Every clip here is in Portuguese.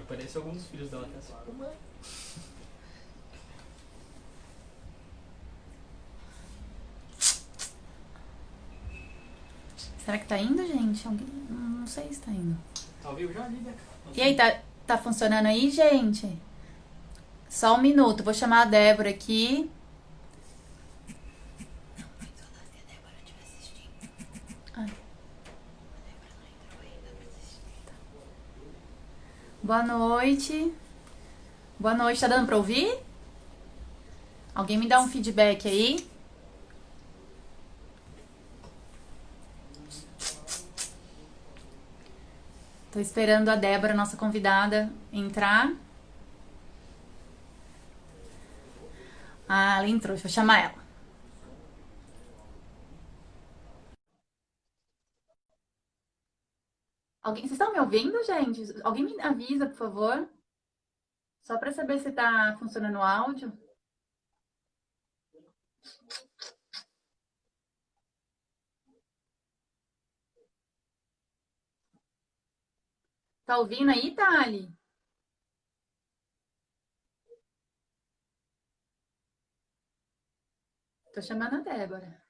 Apareceu algum dos filhos dela até assim. Mamãe. Será que tá indo, gente? Não sei se tá indo. Tá ao vivo já, liga. E aí, tá funcionando aí, gente? Só um minuto, vou chamar a Débora aqui. Ai, boa noite. Boa noite, tá dando pra ouvir? Alguém me dá um feedback aí? Tô esperando a Débora, nossa convidada, entrar. Ah, ela entrou, deixa eu chamar ela. Vocês estão me ouvindo, gente? Alguém me avisa, por favor? Só pra saber se tá funcionando o áudio. Tá ouvindo aí, Thali? Tô chamando a Débora.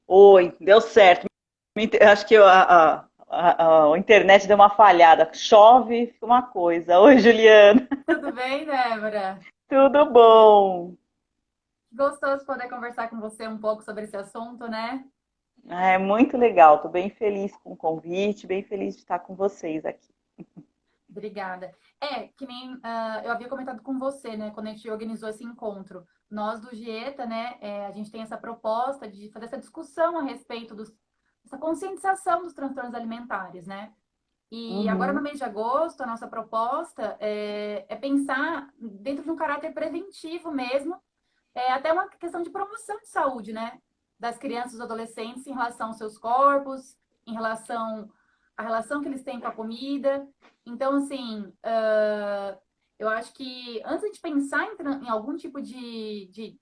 Oi, deu certo. Acho que a internet deu uma falhada. Chove, fica uma coisa. Oi, Juliana. Tudo bem, Débora? Tudo bom? Gostoso poder conversar com você um pouco sobre esse assunto, né? É muito legal. Estou bem feliz com o convite, bem feliz de estar com vocês aqui. Obrigada. Que nem eu havia comentado com você, né, quando a gente organizou esse encontro. Nós do Gieta, né, a gente tem essa proposta de fazer essa discussão a respeito dessa conscientização dos transtornos alimentares, né? E agora no Uhum. mês de agosto, a nossa proposta é pensar dentro de um caráter preventivo mesmo, até uma questão de promoção de saúde, né? Das crianças e dos adolescentes em relação aos seus corpos, em relação à relação que eles têm com a comida. Então, assim, eu acho que antes de pensar em algum tipo de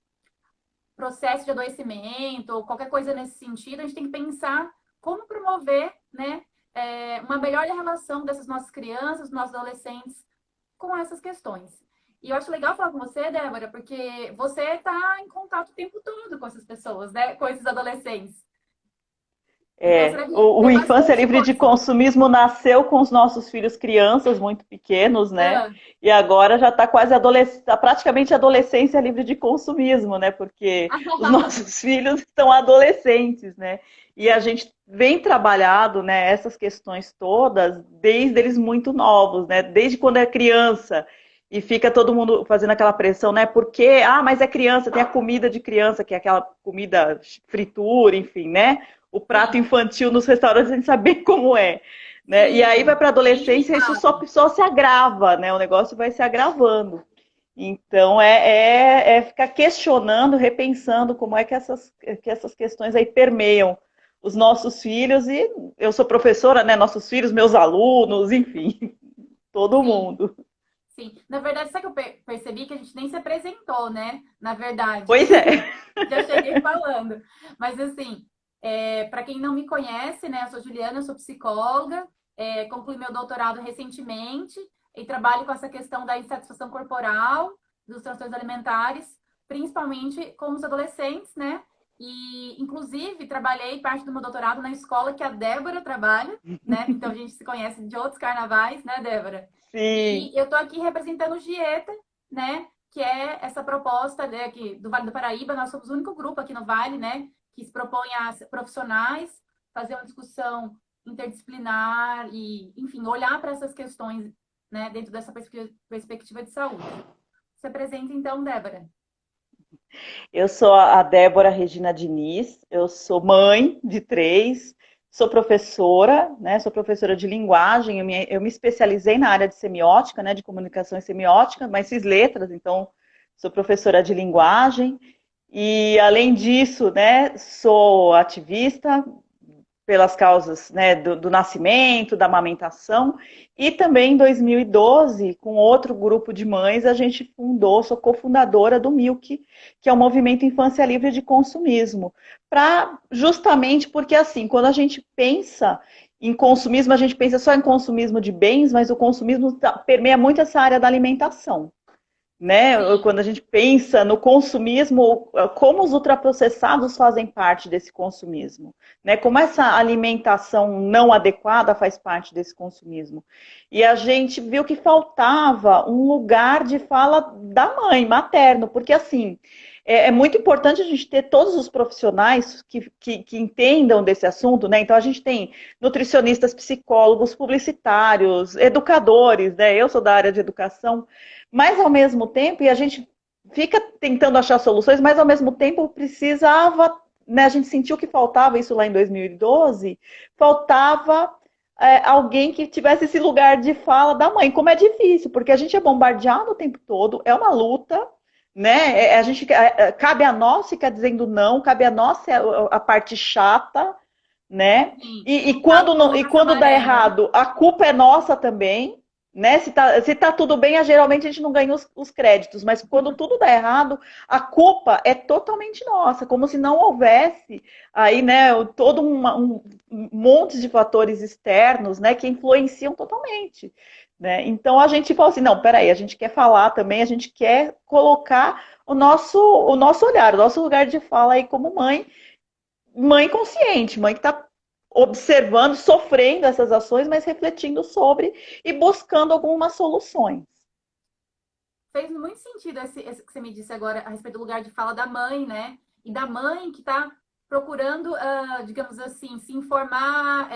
processo de adoecimento ou qualquer coisa nesse sentido, a gente tem que pensar como promover, né, uma melhor relação dessas nossas crianças, nossos adolescentes com essas questões. E eu acho legal falar com você, Débora, porque você está em contato o tempo todo com essas pessoas, né? Com esses adolescentes. Então você É, deve o ver Infância bastante Livre de coisa. Consumismo nasceu com os nossos filhos crianças muito pequenos, né? Ah, E agora já está quase tá praticamente adolescência livre de consumismo, né? Porque os nossos filhos estão adolescentes, né? E a gente vem trabalhado, né, essas questões todas desde eles muito novos, né? Desde quando é criança e fica todo mundo fazendo aquela pressão, né? Porque, mas é criança, tem a comida de criança, que é aquela comida fritura, enfim, né? O prato sim, infantil nos restaurantes, a gente sabe bem como é. Né? E aí vai sim. para a Bem adolescência, isso limitado. só se agrava, né? O negócio vai se agravando. Então é ficar questionando, repensando como é que essas questões aí permeiam os nossos filhos, e eu sou professora, né? Nossos filhos, meus alunos, enfim, todo Sim, mundo. sim. Na verdade, sabe que eu percebi que a gente nem se apresentou, né? Na verdade. Pois é. Já cheguei falando. Mas assim, para quem não me conhece, né? Eu sou Juliana, eu sou psicóloga, concluí meu doutorado recentemente e trabalho com essa questão da insatisfação corporal, dos transtornos alimentares, principalmente com os adolescentes, né? E, inclusive, trabalhei parte do meu doutorado na escola que a Débora trabalha, né? Então, a gente se conhece de outros carnavais, né, Débora? Sim. E eu estou aqui representando o Gieta, né? Que é essa proposta, né, aqui do Vale do Paraíba. Nós somos o único grupo aqui no Vale, né, que se propõe a profissionais fazer uma discussão interdisciplinar e, enfim, olhar para essas questões, né, dentro dessa perspectiva de saúde. Se apresenta então, Débora. Eu sou a Débora Regina Diniz, eu sou mãe de três, sou professora, né? Sou professora de linguagem, eu me especializei na área de semiótica, né? De comunicação e semiótica, mas fiz letras, então sou professora de linguagem. E além disso, né? Sou ativista, pelas causas, né, do nascimento, da amamentação, e também em 2012, com outro grupo de mães, a gente fundou, sou cofundadora do Milk, que é o Movimento Infância Livre de Consumismo, justamente porque, assim, quando a gente pensa em consumismo, a gente pensa só em consumismo de bens, mas o consumismo permeia muito essa área da alimentação. Né? Quando a gente pensa no consumismo, como os ultraprocessados fazem parte desse consumismo, né? Como essa alimentação não adequada faz parte desse consumismo. E a gente viu que faltava um lugar de fala da mãe, materno, porque assim, é muito importante a gente ter todos os profissionais que entendam desse assunto, né? Então a gente tem nutricionistas, psicólogos, publicitários, educadores, né? Eu sou da área de educação, mas ao mesmo tempo, e a gente fica tentando achar soluções, mas ao mesmo tempo precisava, né, a gente sentiu que faltava isso lá em 2012, faltava alguém que tivesse esse lugar de fala da mãe, como é difícil, porque a gente é bombardeado o tempo todo, é uma luta, né, cabe a nós ficar dizendo não, cabe a nós ser a parte chata, né, e quando dá errado, a culpa é nossa também, né? Se tá tudo bem, geralmente a gente não ganha os créditos, mas quando tudo dá errado, a culpa é totalmente nossa, como se não houvesse aí, né, todo um monte de fatores externos, né, que influenciam totalmente, né? Então a gente falou assim, não, peraí, a gente quer falar também, a gente quer colocar o nosso olhar, o nosso lugar de fala aí como mãe consciente, mãe que está observando, sofrendo essas ações, mas refletindo sobre e buscando algumas soluções. Fez muito sentido esse que você me disse agora a respeito do lugar de fala da mãe, né? E da mãe que está procurando, digamos assim, se informar,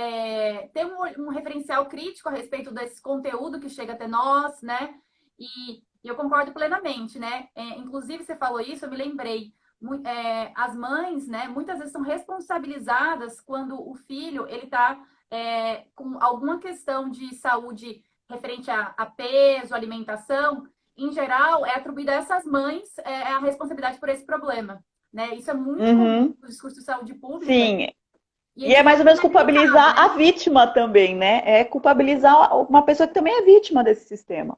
ter um referencial crítico a respeito desse conteúdo que chega até nós, né? E eu concordo plenamente, né? Inclusive, você falou isso, eu me lembrei. As mães, né, muitas vezes são responsabilizadas quando o filho ele está com alguma questão de saúde referente a peso, alimentação. Em geral, é atribuída a essas mães a responsabilidade por esse problema, né? Isso é muito comum no discurso de saúde pública. Sim. E é mais ou menos culpabilizar a vítima também, né? É culpabilizar uma pessoa que também é vítima desse sistema.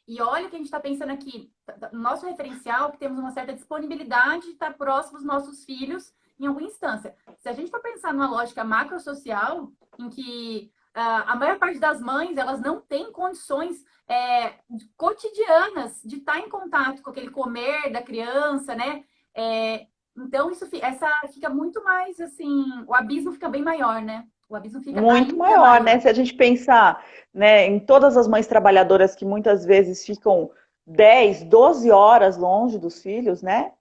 E olha que a gente está pensando aqui, no nosso referencial, que temos uma certa disponibilidade de estar próximo dos nossos filhos em alguma instância. Se a gente for pensar numa lógica macrosocial, em que a maior parte das mães, elas não têm condições cotidianas de estar em contato com aquele comer da criança, né? Então, essa fica muito mais, assim, o abismo fica bem maior, né? O abismo fica muito maior, né? Se a gente pensar, né, em todas as mães trabalhadoras que muitas vezes ficam 10, 12 horas longe dos filhos, né?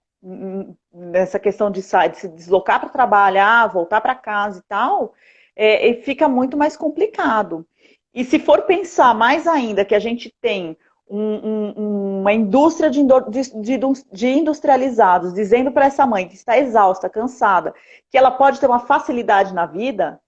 Nessa questão de se deslocar para trabalhar, voltar para casa e tal, fica muito mais complicado. E se for pensar mais ainda que a gente tem uma indústria de industrializados dizendo para essa mãe que está exausta, cansada, que ela pode ter uma facilidade na vida,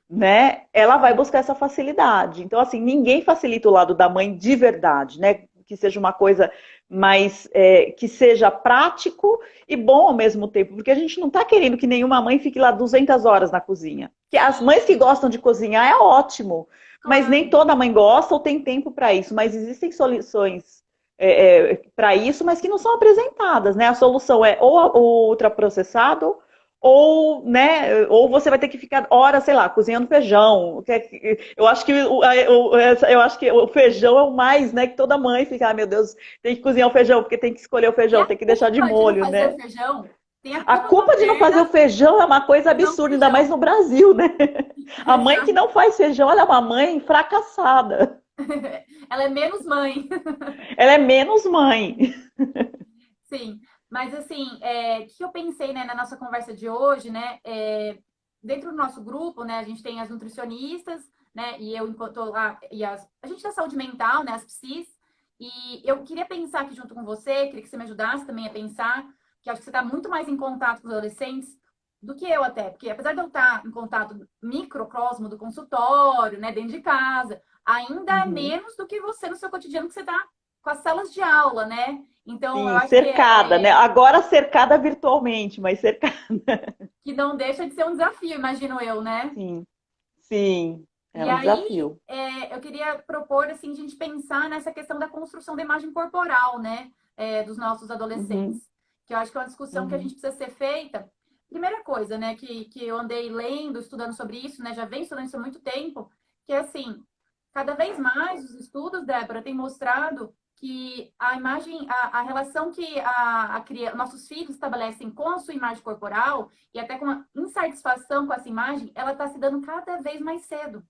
né? Ela vai buscar essa facilidade. Então, assim, ninguém facilita o lado da mãe de verdade, né? Que seja uma coisa mais, que seja prático e bom ao mesmo tempo, porque a gente não está querendo que nenhuma mãe fique lá 200 horas na cozinha. Que as mães que gostam de cozinhar é ótimo, mas nem toda mãe gosta ou tem tempo para isso, mas existem soluções para isso, mas que não são apresentadas, né? A solução é ou o ultraprocessado, ou, né, ou você vai ter que ficar horas, sei lá, cozinhando feijão. Eu acho que o feijão é o mais, né, que toda mãe fica, meu Deus, tem que cozinhar o feijão, porque tem que escolher o feijão, tem que deixar de molho, né? A culpa de não fazer o feijão é uma coisa absurda, ainda mais no Brasil, né? A mãe que não faz feijão, ela é uma mãe fracassada. Ela é menos mãe. Ela é menos mãe. Sim. Mas, assim, o que eu pensei, né, na nossa conversa de hoje, né, dentro do nosso grupo, né, a gente tem as nutricionistas, né, e eu enquanto lá, a gente da saúde mental, né, as psis, e eu queria pensar aqui junto com você, queria que você me ajudasse também a pensar, que acho que você está muito mais em contato com os adolescentes do que eu até, porque apesar de eu estar em contato microcosmo do consultório, né, dentro de casa, ainda é menos do que você no seu cotidiano, que você está com as salas de aula, né? Então, sim, eu acho cercada, né? Agora cercada virtualmente, mas cercada. que não deixa de ser um desafio, imagino eu, né? Sim, sim, é E um aí, desafio. eu queria propor, assim, a gente pensar nessa questão da construção da imagem corporal, né? Dos nossos Uhum, adolescentes. Que eu acho que é uma discussão que a uhum, gente precisa ser feita. Primeira coisa, né, que eu andei lendo, estudando sobre isso, né? Já venho estudando isso há muito tempo, que é assim, cada vez mais os estudos, Débora, têm mostrado que a imagem, a relação que nossos filhos estabelecem com a sua imagem corporal e até com a insatisfação com essa imagem, ela está se dando cada vez mais cedo,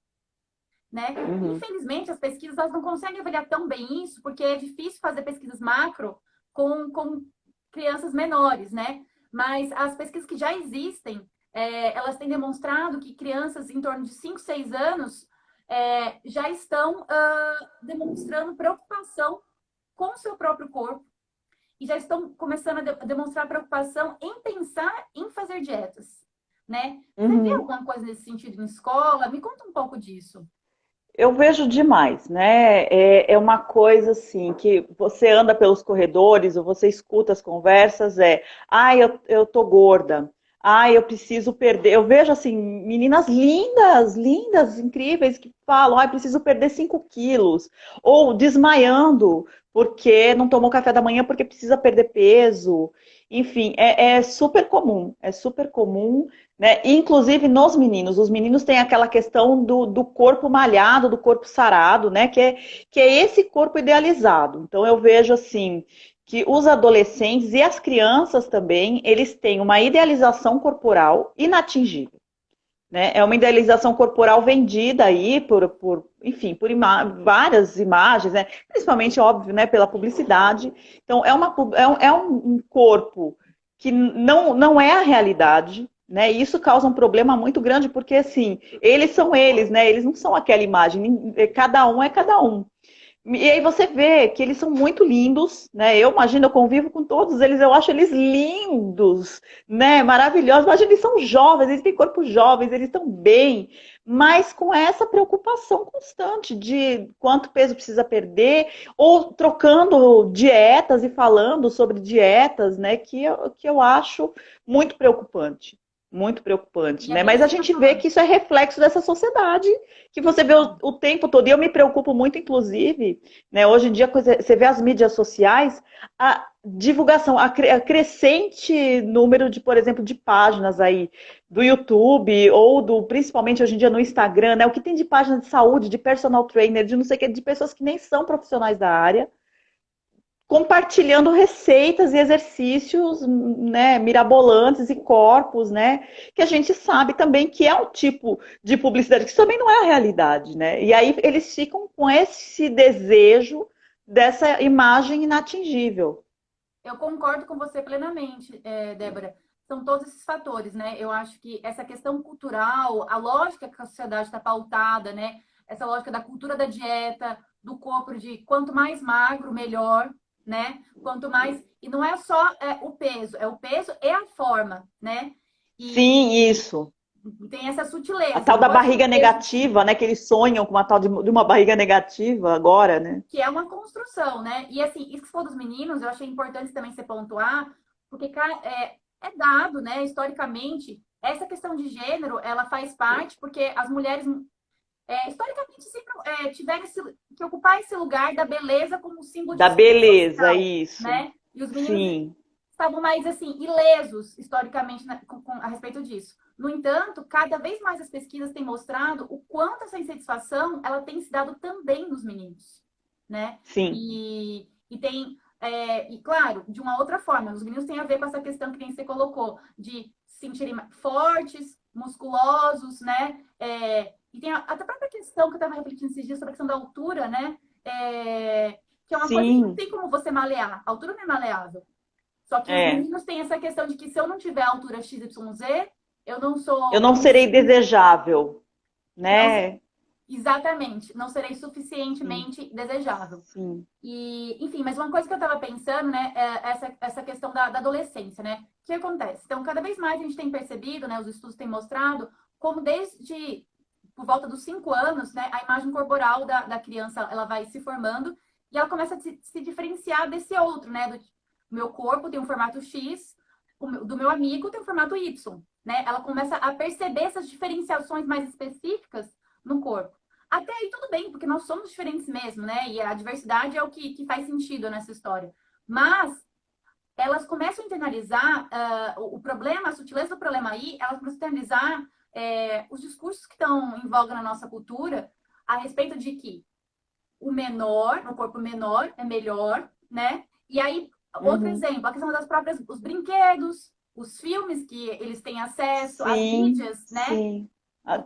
né? uhum. Infelizmente, as pesquisas elas não conseguem avaliar tão bem isso, porque é difícil fazer pesquisas macro com crianças menores, né? Mas as pesquisas que já existem, elas têm demonstrado que crianças em torno de 5, 6 anos já estão demonstrando preocupação com o seu próprio corpo e já estão começando a demonstrar preocupação em pensar em fazer dietas, né? Você vê Uhum. alguma coisa nesse sentido em escola? Me conta um pouco disso. Eu vejo demais, né? É uma coisa assim que você anda pelos corredores ou você escuta as conversas, eu tô gorda, eu preciso perder. Eu vejo assim, meninas lindas, lindas, incríveis, que falam, preciso perder 5 quilos, ou desmaiando porque não tomou café da manhã porque precisa perder peso. Enfim, é super comum, é super comum, né? Inclusive nos meninos, os meninos têm aquela questão do corpo malhado, do corpo sarado, né? Que é esse corpo idealizado. Então eu vejo assim que os adolescentes e as crianças também, eles têm uma idealização corporal inatingível. Né? É uma idealização corporal vendida aí enfim, várias imagens, né? Principalmente, óbvio, né, pela publicidade. Então, é um corpo que não é a realidade, né? E isso causa um problema muito grande, porque, assim, eles são eles, né? Eles não são aquela imagem, cada um é cada um. E aí você vê que eles são muito lindos, né? Eu imagino, eu convivo com todos eles, eu acho eles lindos, né? Maravilhosos. Imagina, eles são jovens, eles têm corpos jovens, eles estão bem, mas com essa preocupação constante de quanto peso precisa perder, ou trocando dietas e falando sobre dietas, né? Que eu acho muito preocupante. Muito preocupante, E é né? bem Mas a isso que você gente está vê falando. que isso é reflexo dessa sociedade que você vê o tempo todo. E eu me preocupo muito, inclusive, né? Hoje em dia, você vê as mídias sociais, a divulgação, a crescente número de, por exemplo, de páginas aí do YouTube ou principalmente hoje em dia no Instagram, né? O que tem de página de saúde, de personal trainer, de não sei o que, de pessoas que nem são profissionais da área, compartilhando receitas e exercícios, né, mirabolantes e corpos, né, que a gente sabe também que é um tipo de publicidade que isso também não é a realidade, né? E aí eles ficam com esse desejo dessa imagem inatingível. Eu concordo com você plenamente, Débora. São todos esses fatores, né? Eu acho que essa questão cultural, a lógica que a sociedade está pautada, né? Essa lógica da cultura da dieta, do corpo de quanto mais magro, melhor, né? Quanto mais. E não é só o peso, é o peso e a forma, né? Sim, E isso. tem essa A sutileza. tal Não da pode ser um barriga peso negativa, né, que eles sonham com uma tal de uma barriga negativa agora, né? que é uma construção, né? E assim, isso que você falou dos meninos, eu achei importante também você pontuar, porque é dado, né, historicamente, essa questão de gênero, ela faz parte, porque as mulheres, historicamente, sempre tiveram que ocupar esse lugar da beleza como símbolo de Da status beleza, social, isso. né? E os meninos Sim, estavam mais, assim, ilesos, historicamente, a respeito disso. No entanto, cada vez mais as pesquisas têm mostrado o quanto essa insatisfação, ela tem se dado também nos meninos, né? sim. E tem, e claro, de uma outra forma, os meninos têm a ver com essa questão que nem você colocou, de se sentirem fortes, musculosos, né? E tem até a própria questão que eu estava refletindo esses dias sobre a questão da altura, né? Que é uma coisa que não Sim, tem como você malear. A altura não é maleável. Só que os é. meninos têm essa questão de que se eu não tiver a altura XYZ, eu não Eu sou, não eu não, serei desejável, não né? exatamente, não serei Sim, suficientemente desejável. sim. E, enfim, mas uma coisa que eu estava pensando, né, é essa questão da adolescência, né? O que acontece? Então, cada vez mais a gente tem percebido, né, os estudos têm mostrado, como desde por volta dos 5 anos, né, a imagem corporal da criança ela vai se formando e ela começa a se diferenciar desse outro, né? Do meu corpo tem um formato X, do meu amigo tem um formato Y. né? Ela começa a perceber essas diferenciações mais específicas no corpo. Até aí tudo bem, porque nós somos diferentes mesmo, né? E a diversidade é o que faz sentido nessa história. Mas elas começam a internalizar o problema, a sutileza do problema aí, elas começam a internalizar os discursos que estão em voga na nossa cultura a respeito de que o corpo menor é melhor, né? E aí, outro exemplo, a questão das próprias, os brinquedos, os filmes que eles têm acesso, as mídias, né? Sim.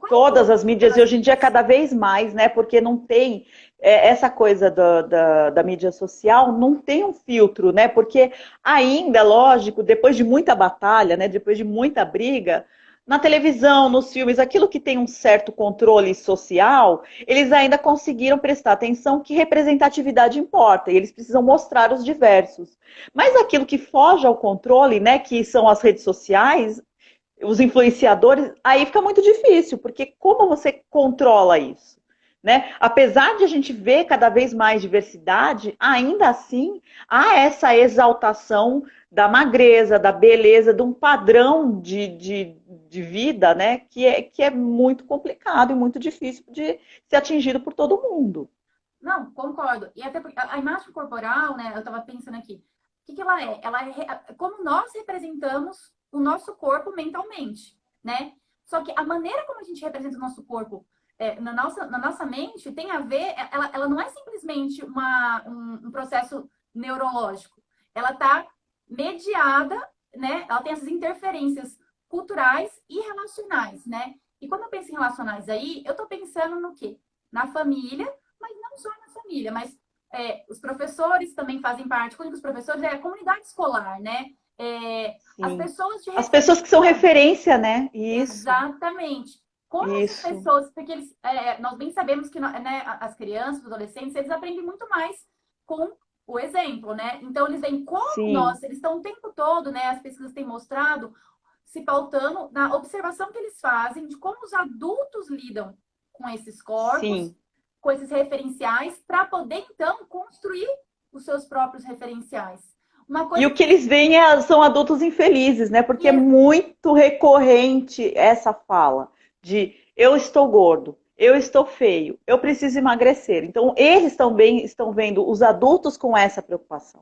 Todas as mídias, e hoje em dia cada vez mais, né? Porque não tem essa coisa da mídia social, não tem um filtro, né? Porque ainda, lógico, depois de muita batalha, né? Depois de muita briga, na televisão, nos filmes, aquilo que tem um certo controle social, eles ainda conseguiram prestar atenção que representatividade importa, e eles precisam mostrar os diversos. Mas aquilo que foge ao controle, né? Que são as redes sociais, os influenciadores, aí fica muito difícil, porque como você controla isso? Né? Apesar de a gente ver cada vez mais diversidade, ainda assim há essa exaltação da magreza, da beleza, de um padrão de vida, né? Que é muito complicado e muito difícil de ser atingido por todo mundo. Não, concordo. E até porque a imagem corporal, né? Eu estava pensando aqui. O que ela é? Ela é como nós representamos o nosso corpo mentalmente, né? Só que a maneira como a gente representa o nosso corpo na nossa mente tem a ver, ela não é simplesmente um processo neurológico. Ela está mediada, né? Ela tem essas interferências culturais e relacionais, né? E quando eu penso em relacionais aí, eu estou pensando no quê? Na família, mas não só na família, mas os professores também fazem parte. Quando os professores é a comunidade escolar, né? As pessoas de as pessoas que são referência, né? Isso. Exatamente. Como essas pessoas, porque nós bem sabemos que, né, as crianças, os adolescentes, eles aprendem muito mais com o exemplo, né? Então eles veem como eles estão o tempo todo, né? As pesquisas têm mostrado, se pautando na observação que eles fazem de como os adultos lidam com esses corpos, com esses referenciais, para poder então construir os seus próprios referenciais. E o que eles veem são adultos infelizes, né? Porque é muito recorrente essa fala de eu estou gordo, eu estou feio, eu preciso emagrecer. Então, eles também estão vendo os adultos com essa preocupação.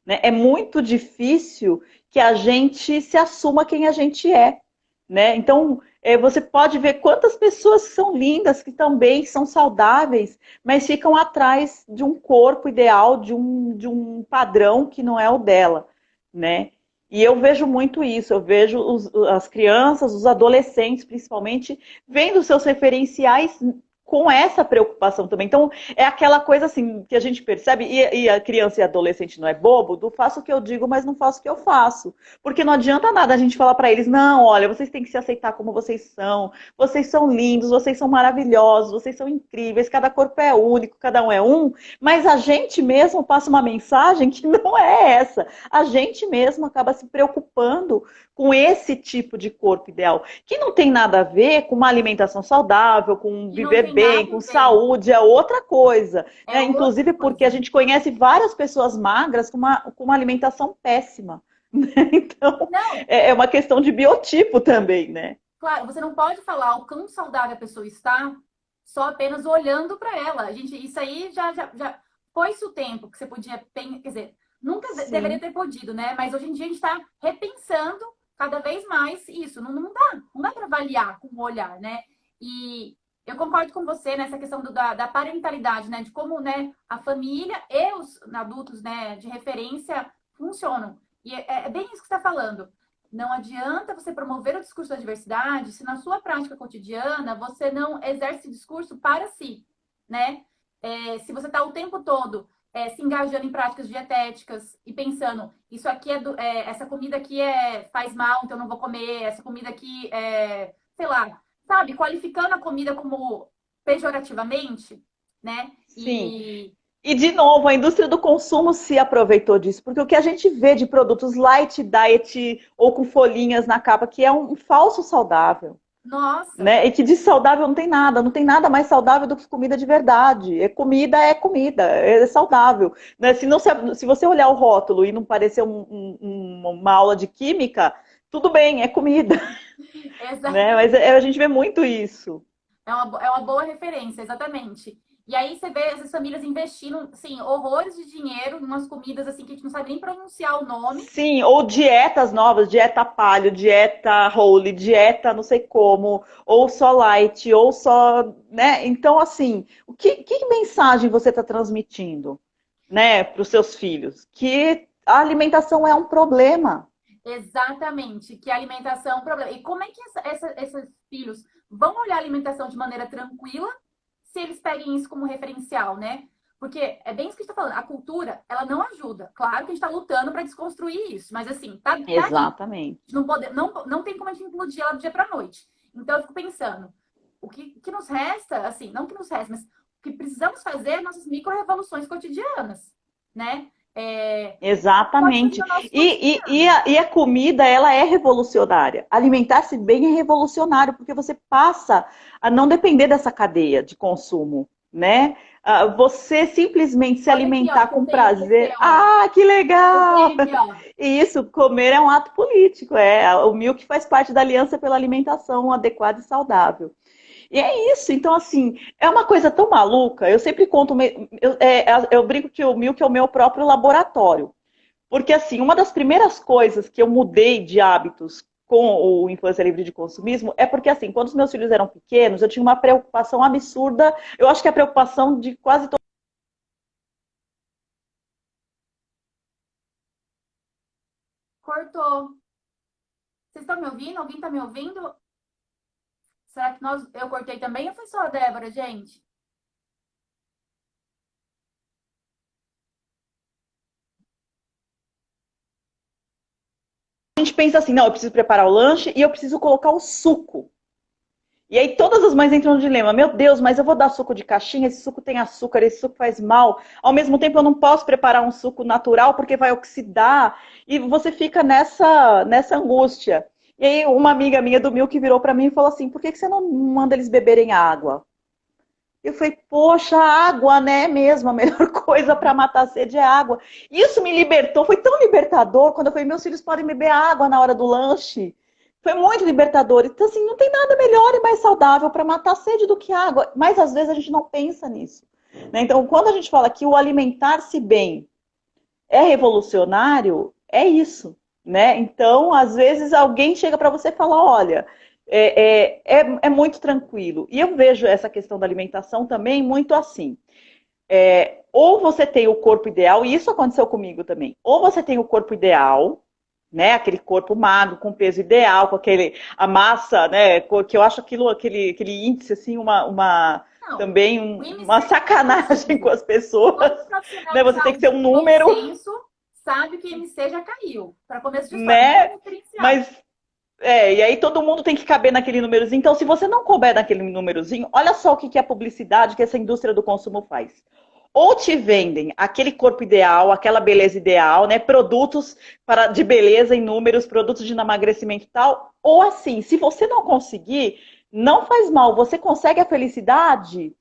Né? É muito difícil que a gente se assuma quem a gente é. Né? Então, você pode ver quantas pessoas que são lindas, que também são saudáveis, mas ficam atrás de um corpo ideal, de um padrão que não é o dela. Né? E eu vejo muito isso, eu vejo as crianças, os adolescentes, principalmente, vendo seus referenciais com essa preocupação também. Então, é aquela coisa assim, que a gente percebe, e a criança e adolescente não é bobo, do faço o que eu digo, mas não faço o que eu faço. Porque não adianta nada a gente falar para eles, não, olha, vocês têm que se aceitar como vocês são lindos, vocês são maravilhosos, vocês são incríveis, cada corpo é único, cada um é um, mas a gente mesmo passa uma mensagem que não é essa. A gente mesmo acaba se preocupando com esse tipo de corpo ideal, que não tem nada a ver com uma alimentação saudável, com viver bem, com saúde, é outra coisa. Né? Inclusive porque a gente conhece várias pessoas magras com uma alimentação péssima. Então, é uma questão de biotipo também, né? Claro, você não pode falar o quão saudável a pessoa está só apenas olhando para ela. Isso aí já foi-se o tempo que você podia... Quer dizer, nunca deveria ter podido, né? Mas hoje em dia a gente está repensando cada vez mais isso. Não dá para avaliar com o olhar, né? E eu concordo com você nessa questão da parentalidade, né? De como, né, a família e os adultos, né, de referência funcionam. E é bem isso que você está falando. Não adianta você promover o discurso da diversidade se na sua prática cotidiana você não exerce esse discurso para si, né? Se você está o tempo todo se engajando em práticas dietéticas e pensando, isso aqui essa comida aqui faz mal, então eu não vou comer, essa comida aqui sei lá, sabe, qualificando a comida como pejorativamente, né? Sim. E, de novo, a indústria do consumo se aproveitou disso, porque o que a gente vê de produtos light diet ou com folhinhas na capa, que é um falso saudável. Nossa! Né? E que de saudável não tem nada mais saudável do que comida de verdade. Comida, é saudável. Né? Se você olhar o rótulo e não parecer uma aula de química, tudo bem, é comida. né? Mas a gente vê muito isso. É uma boa referência, exatamente. E aí você vê essas famílias investindo, assim, horrores de dinheiro em umas comidas assim que a gente não sabe nem pronunciar o nome. Sim, ou dietas novas, dieta paleo, dieta whole, dieta não sei como, ou só light, ou só, né? Então, assim, que mensagem você está transmitindo, né, para os seus filhos? Que a alimentação é um problema. Exatamente, que a alimentação é um problema. E como é que esses filhos vão olhar a alimentação de maneira tranquila se eles peguem isso como referencial, né? Porque é bem isso que a gente está falando, a cultura, ela não ajuda. Claro que a gente está lutando para desconstruir isso, mas assim, tá aí. Exatamente. Não tem como a gente implodir ela do dia para a noite. Então eu fico pensando, o que nos resta, assim, não que nos resta, mas o que precisamos fazer é nossas micro-revoluções cotidianas, né? Exatamente. Pode fazer E a comida, ela é revolucionária. Alimentar-se bem é revolucionário, porque você passa a não depender dessa cadeia de consumo, né? Você simplesmente se Olha aqui, alimentar ó, com tem prazer. ó. Que legal! Aqui, ó. E isso, comer é um ato político. O Milk faz parte da Aliança pela Alimentação Adequada e Saudável. E é isso, então assim, é uma coisa tão maluca, eu sempre conto, eu brinco que o Milk é o meu próprio laboratório, porque assim, uma das primeiras coisas que eu mudei de hábitos com o Infância Livre de Consumismo é porque assim, quando os meus filhos eram pequenos, eu tinha uma preocupação absurda, eu acho que é a preocupação de quase todo. Cortou. Vocês estão me ouvindo? Alguém está me ouvindo? Será que eu cortei também ou foi só a Débora, gente? A gente pensa assim, não, eu preciso preparar o lanche e eu preciso colocar o suco. E aí todas as mães entram no dilema, meu Deus, mas eu vou dar suco de caixinha, esse suco tem açúcar, esse suco faz mal. Ao mesmo tempo eu não posso preparar um suco natural porque vai oxidar. E você fica nessa angústia. E aí uma amiga minha do Milk virou para mim e falou assim, por que você não manda eles beberem água? Eu falei, poxa, água, né? Mesmo, a melhor coisa para matar a sede é água. Isso me libertou, foi tão libertador quando eu falei, meus filhos podem beber água na hora do lanche. Foi muito libertador. Então, assim, não tem nada melhor e mais saudável para matar a sede do que água. Mas às vezes a gente não pensa nisso, né? Então, quando a gente fala que o alimentar-se bem é revolucionário, é isso, né? Então, às vezes alguém chega para você e fala, olha, é muito tranquilo. E eu vejo essa questão da alimentação também muito assim. Ou você tem o corpo ideal, e isso aconteceu comigo também. Ou você tem o corpo ideal, né? Aquele corpo magro, com peso ideal, com a massa, né? Que eu acho aquele índice, assim, também uma sacanagem com as pessoas. Né? Você tem que ser um número. Sabe que o IMC já caiu. Para começo de história, né? Mas e aí todo mundo tem que caber naquele númerozinho. Então, se você não couber naquele númerozinho, olha só o que a publicidade, que essa indústria do consumo faz. Ou te vendem aquele corpo ideal, aquela beleza ideal, né? Produtos de beleza em números, produtos de emagrecimento e tal. Ou assim, se você não conseguir, não faz mal. Você consegue a felicidade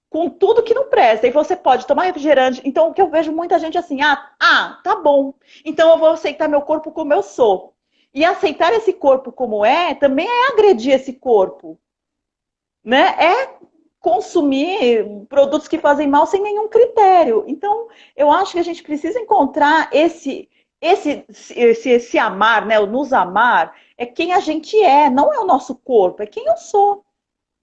com tudo que não presta. E você pode tomar refrigerante. Então, o que eu vejo muita gente assim, tá bom. Então eu vou aceitar meu corpo como eu sou. E aceitar esse corpo como também é agredir esse corpo. Né? É consumir produtos que fazem mal sem nenhum critério. Então, eu acho que a gente precisa encontrar esse amar, né? O nos amar é quem a gente é, não é o nosso corpo, é quem eu sou.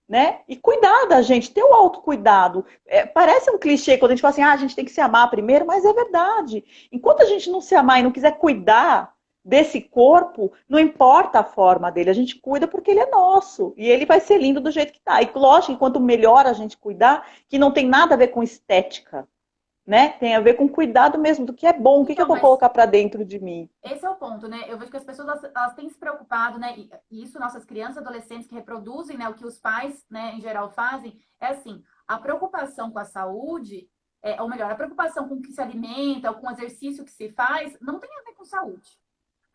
Né? E cuidar da gente, ter o autocuidado. Parece um clichê quando a gente fala assim, a gente tem que se amar primeiro, mas é verdade. Enquanto a gente não se amar e não quiser cuidar desse corpo, não importa a forma dele, a gente cuida porque ele é nosso. E ele vai ser lindo do jeito que tá. E lógico que quanto melhor a gente cuidar, que não tem nada a ver com estética, né? Tem a ver com cuidado mesmo do que é bom, o que eu vou colocar para dentro de mim. Esse é o ponto, né? Eu vejo que as pessoas elas têm se preocupado, né? E isso nossas crianças, adolescentes que reproduzem, né? O que os pais, né, em geral fazem, é assim, a preocupação com a saúde, ou melhor, a preocupação com o que se alimenta, ou com o exercício que se faz, não tem a ver com saúde.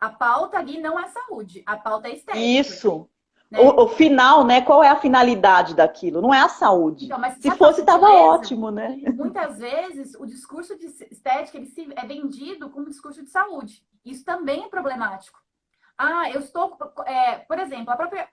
A pauta ali não é saúde, a pauta é estética. Isso. Né? O final, né? Qual é a finalidade daquilo? Não é a saúde. Então, se fosse, estava ótimo, né? Muitas vezes, o discurso de estética é vendido como um discurso de saúde. Isso também é problemático. eu estou, por exemplo, a própria,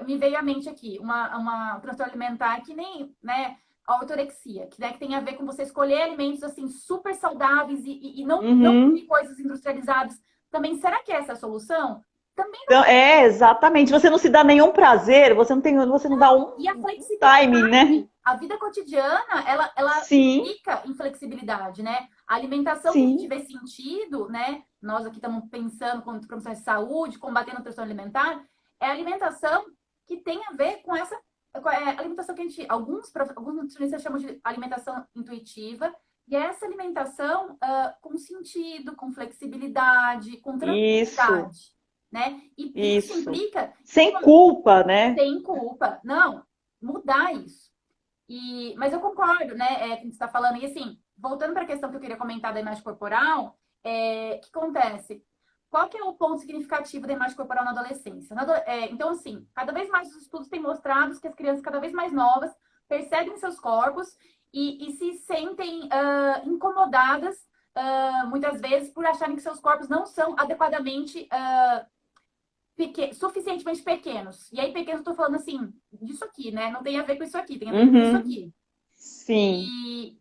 me veio à mente aqui, uma transtorno alimentar que nem, né, a ortorexia, que, né, que tem a ver com você escolher alimentos, assim, super saudáveis e não Uhum. comer coisas industrializadas. Também, será que essa é a solução? Também Então, exatamente. Você não se dá nenhum prazer, você não dá e a um timing, né? flexibilidade, a vida cotidiana, ela Sim, implica em flexibilidade, né? A alimentação que sim. tiver sentido, né? Nós aqui estamos pensando com promoção de saúde, combatendo a transtorno alimentar, é a alimentação que tem a ver com essa alimentação que alguns nutricionistas chamam de alimentação intuitiva, e é essa alimentação com sentido, com flexibilidade, com Isso, tranquilidade, né? E isso isso. implica Sem culpa, né? sem culpa. Não, mudar isso. Mas eu concordo, né, com o que você está falando. E assim, voltando para a questão que eu queria comentar da imagem corporal, o que acontece? Qual que é o ponto significativo da imagem corporal na adolescência? Então, assim, cada vez mais os estudos têm mostrado que as crianças cada vez mais novas percebem seus corpos e se sentem incomodadas, muitas vezes, por acharem que seus corpos não são adequadamente suficientemente pequenos. E aí, pequenos, eu tô falando assim, disso aqui, né? Não tem a ver com isso aqui, tem a ver com isso Uhum. aqui. Sim. E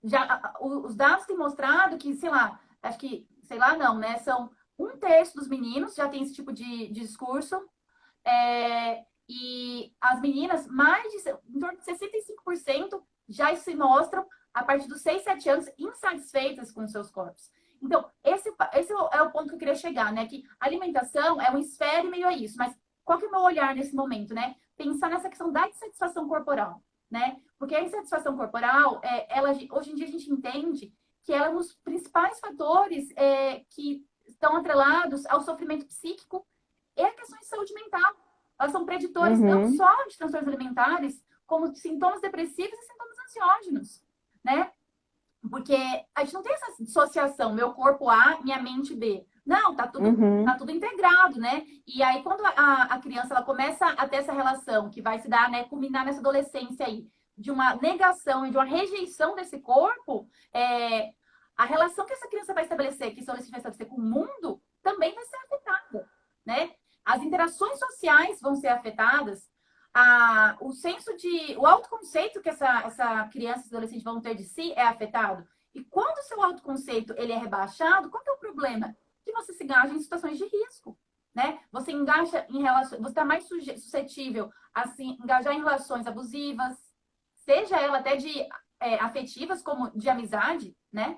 já os dados têm mostrado que, sei lá, acho que, sei lá, não, né? São 1/3 dos meninos já tem esse tipo de discurso. E as meninas, em torno de 65% já se mostram, a partir dos 6, 7 anos, insatisfeitas com seus corpos. Então, esse é o ponto que eu queria chegar, né? Que a alimentação é um esfera e meio a isso, mas qual que é o meu olhar nesse momento, né? Pensar nessa questão da insatisfação corporal, né? Porque a insatisfação corporal, hoje em dia a gente entende que ela é um dos principais fatores que estão atrelados ao sofrimento psíquico e a questões de saúde mental. Elas são preditores não Uhum. só de transtornos alimentares, como de sintomas depressivos e sintomas ansiógenos, né? Porque a gente não tem essa dissociação, meu corpo A, minha mente B. Não, tá Uhum. tudo integrado, né? E aí, quando a criança ela começa a ter essa relação, que vai se dar, né, culminar nessa adolescência aí, de uma negação e de uma rejeição desse corpo, a relação que essa criança vai estabelecer, que esse adolescente vai estabelecer com o mundo, também vai ser afetada, né? As interações sociais vão ser afetadas, o autoconceito que essa criança, esse adolescente vão ter de si é afetado. E quando o seu autoconceito ele é rebaixado, qual que é o problema? Que você se engaja em situações de risco, né? Você engaja em relações, você está mais suscetível a se engajar em relações abusivas, seja ela até de afetivas, como de amizade, né?